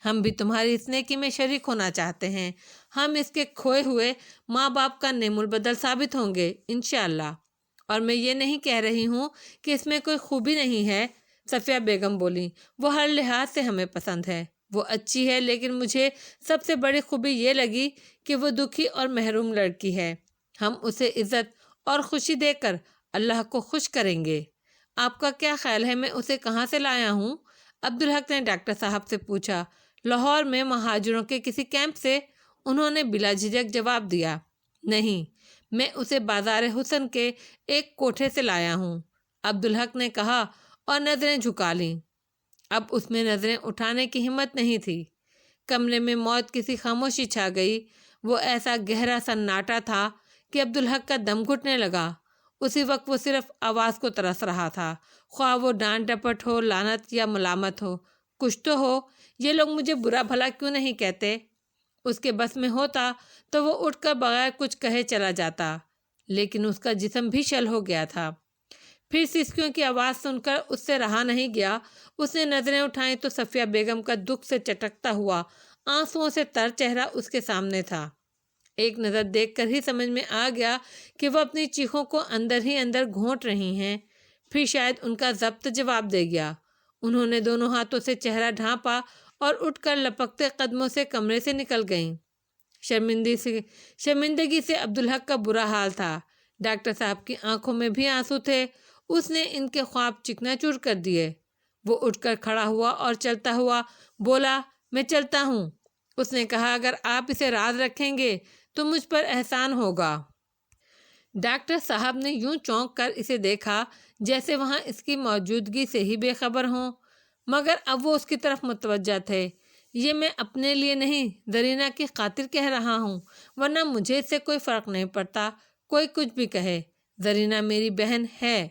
ہم بھی تمہاری اس نیکی میں شریک ہونا چاہتے ہیں۔ ہم اس کے کھوئے ہوئے ماں باپ کا نعم البدل ثابت ہوں گے انشاءاللہ۔ اور میں یہ نہیں کہہ رہی ہوں کہ اس میں کوئی خوبی نہیں ہے، صفیہ بیگم بولی، وہ ہر لحاظ سے ہمیں پسند ہے، وہ اچھی ہے، لیکن مجھے سب سے بڑی خوبی یہ لگی کہ وہ دکھی اور محروم لڑکی ہے۔ ہم اسے عزت اور خوشی دے کر اللہ کو خوش کریں گے۔ آپ کا کیا خیال ہے میں اسے کہاں سے لایا ہوں؟ عبدالحق نے ڈاکٹر صاحب سے پوچھا۔ لاہور میں مہاجروں کے کسی کیمپ سے، انہوں نے بلا جھجک جواب دیا۔ نہیں، میں اسے بازار حسن کے ایک کوٹھے سے لایا ہوں، عبدالحق نے کہا اور نظریں جھکا لیں۔ اب اس میں نظریں اٹھانے کی ہمت نہیں تھی۔ کمرے میں موت کی خاموشی چھا گئی۔ وہ ایسا گہرا سناٹا تھا کہ عبدالحق کا دم گھٹنے لگا۔ اسی وقت وہ صرف آواز کو ترس رہا تھا، خواہ وہ ڈانٹ ڈپٹ ہو، لعنت یا ملامت ہو، کچھ تو ہو۔ یہ لوگ مجھے برا بھلا کیوں نہیں کہتے؟ اس کے بس میں ہوتا تو وہ اٹھ کر بغیر کچھ کہے چلا جاتا، لیکن اس کا جسم بھی شل ہو گیا تھا۔ پھر سسکیوں کی آواز سن کر اس سے رہا نہیں گیا۔ اس نے نظریں اٹھائیں تو صفیہ بیگم کا دکھ سے چٹکتا ہوا، آنسوؤں سے تر چہرہ اس کے سامنے تھا۔ ایک نظر دیکھ کر ہی سمجھ میں آ گیا کہ وہ اپنی چیخوں کو اندر ہی اندر گھونٹ رہی ہیں۔ پھر شاید ان کا ضبط جواب دے گیا۔ انہوں نے دونوں ہاتھوں سے چہرہ ڈھانپا اور اٹھ کر لپکتے قدموں سے کمرے سے نکل گئیں۔ شرمندگی سے عبدالحق کا برا حال تھا۔ ڈاکٹر صاحب کی آنکھوں میں بھی آنسو تھے۔ اس نے ان کے خواب چکنا چور کر دیے۔ وہ اٹھ کر کھڑا ہوا اور چلتا ہوا بولا، میں چلتا ہوں۔ اس نے کہا، اگر آپ اسے راز رکھیں گے تو مجھ پر احسان ہوگا۔ ڈاکٹر صاحب نے یوں چونک کر اسے دیکھا جیسے وہاں اس کی موجودگی سے ہی بے خبر ہوں، مگر اب وہ اس کی طرف متوجہ تھے۔ یہ میں اپنے لیے نہیں، زرینہ کی خاطر کہہ رہا ہوں، ورنہ مجھے اس سے کوئی فرق نہیں پڑتا، کوئی کچھ بھی کہے، زرینہ میری بہن ہے۔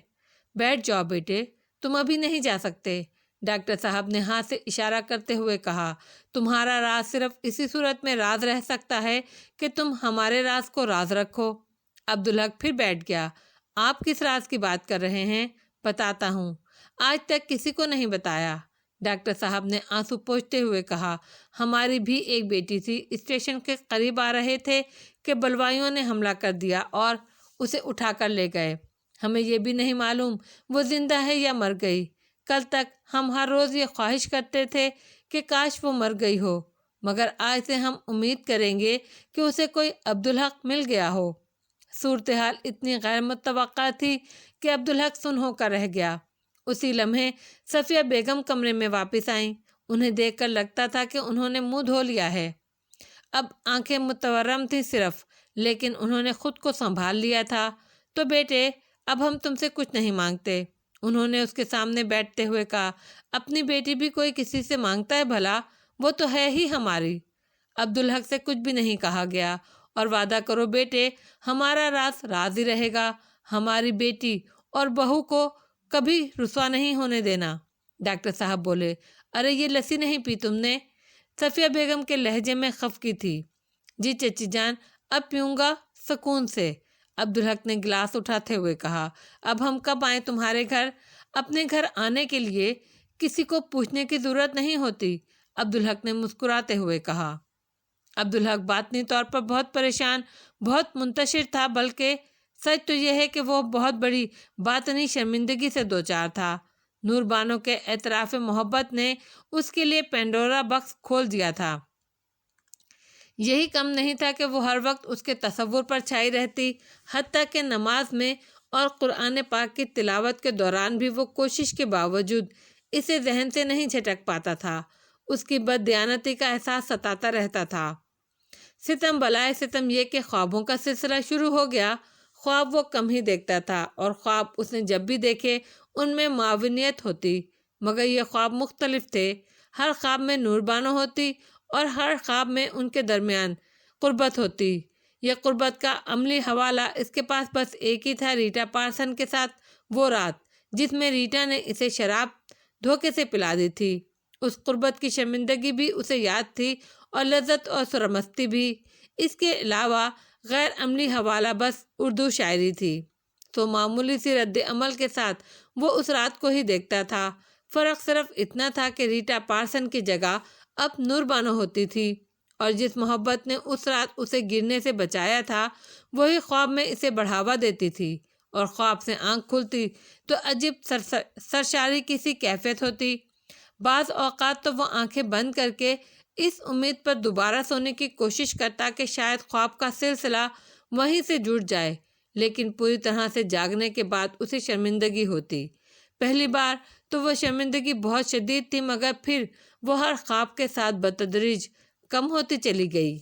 بیٹھ جاؤ بیٹے، تم ابھی نہیں جا سکتے، ڈاکٹر صاحب نے ہاتھ سے اشارہ کرتے ہوئے کہا۔ تمہارا راز صرف اسی صورت میں راز رہ سکتا ہے کہ تم ہمارے راز کو راز رکھو۔ عبدالحق پھر بیٹھ گیا۔ آپ کس راز کی بات کر رہے ہیں؟ بتاتا ہوں، آج تک کسی کو نہیں بتایا، ڈاکٹر صاحب نے آنسو پوچھتے ہوئے کہا۔ ہماری بھی ایک بیٹی تھی، اسٹیشن کے قریب آ رہے تھے کہ بلوائیوں نے حملہ کر دیا اور اسے اٹھا کر لے گئے۔ ہمیں یہ بھی نہیں معلوم وہ زندہ ہے یا مر گئی۔ کل تک ہم ہر روز یہ خواہش کرتے تھے کہ کاش وہ مر گئی ہو، مگر آج سے ہم امید کریں گے کہ اسے کوئی عبدالحق مل گیا ہو۔ صورتحال اتنی غیر متوقع تھی کہ عبدالحق سن ہو کر رہ گیا۔ اسی لمحے صفیہ بیگم کمرے میں واپس آئیں۔ انہیں دیکھ کر لگتا تھا کہ انہوں نے منہ دھو لیا ہے۔ اب آنکھیں متورم تھیں صرف، لیکن انہوں نے خود کو سنبھال لیا تھا۔ تو بیٹے، اب ہم تم سے کچھ نہیں مانگتے، انہوں نے اس کے سامنے بیٹھتے ہوئے کہا۔ اپنی بیٹی بھی کوئی کسی سے مانگتا ہے بھلا؟ وہ تو ہے ہی ہماری۔ عبدالحق سے کچھ بھی نہیں کہا گیا۔ اور وعدہ کرو بیٹے، ہمارا راز راز ہی رہے گا، ہماری بیٹی اور بہو کو کبھی رسوا نہیں ہونے دینا۔ ڈاکٹر صاحب بولے، ارے یہ لسی نہیں پی تم نے؟ صفیہ بیگم کے لہجے میں خفگی تھی۔ جی چچی جان، اب پیوں گا سکون سے، عبدالحق نے گلاس اٹھاتے ہوئے کہا۔ اب ہم کب آئیں تمہارے گھر؟ اپنے گھر آنے کے لیے کسی کو پوچھنے کی ضرورت نہیں ہوتی، عبدالحق نے مسکراتے ہوئے کہا۔ عبدالحق باطنی طور پر بہت پریشان، بہت منتشر تھا، بلکہ سچ تو یہ ہے کہ وہ بہت بڑی باطنی شرمندگی سے دوچار تھا۔ نور بانو کے اعتراف محبت نے اس کے لیے پینڈورا باکس کھول دیا تھا۔ یہی کم نہیں تھا کہ وہ ہر وقت اس کے تصور پر چھائی رہتی، حتیٰ کہ نماز میں اور قرآن پاک کی تلاوت کے دوران بھی وہ کوشش کے باوجود اسے ذہن سے نہیں جھٹک پاتا تھا۔ اس کی بددیانتی کا احساس ستاتا رہتا تھا۔ ستم بلائے ستم یہ کہ خوابوں کا سلسلہ شروع ہو گیا۔ خواب وہ کم ہی دیکھتا تھا، اور خواب اس نے جب بھی دیکھے ان میں معاونیت ہوتی، مگر یہ خواب مختلف تھے۔ ہر خواب میں نور بانو ہوتی اور ہر خواب میں ان کے درمیان قربت ہوتی۔ یہ قربت کا عملی حوالہ اس کے پاس بس ایک ہی تھا، ریٹا پارسن کے ساتھ وہ رات جس میں ریٹا نے اسے شراب دھوکے سے پلا دی تھی۔ اس قربت کی شرمندگی بھی اسے یاد تھی، اور لذت اور سرمستی بھی۔ اس کے علاوہ غیر عملی حوالہ بس اردو شاعری تھی۔ تو معمولی سی رد عمل کے ساتھ وہ اس رات کو ہی دیکھتا تھا۔ فرق صرف اتنا تھا کہ ریٹا پارسن کی جگہ اب نور بانو ہوتی تھی، اور جس محبت نے اس رات اسے گرنے سے بچایا تھا وہی خواب میں اسے بڑھاوا دیتی تھی، اور خواب سے آنکھ کھلتی تو عجیب سرشاری کی سی کیفیت ہوتی۔ بعض اوقات تو وہ آنکھیں بند کر کے اس امید پر دوبارہ سونے کی کوشش کرتا کہ شاید خواب کا سلسلہ وہیں سے جڑ جائے، لیکن پوری طرح سے جاگنے کے بعد اسے شرمندگی ہوتی۔ پہلی بار تو وہ شرمندگی بہت شدید تھی، مگر پھر وہ ہر خواب کے ساتھ بتدریج کم ہوتی چلی گئی۔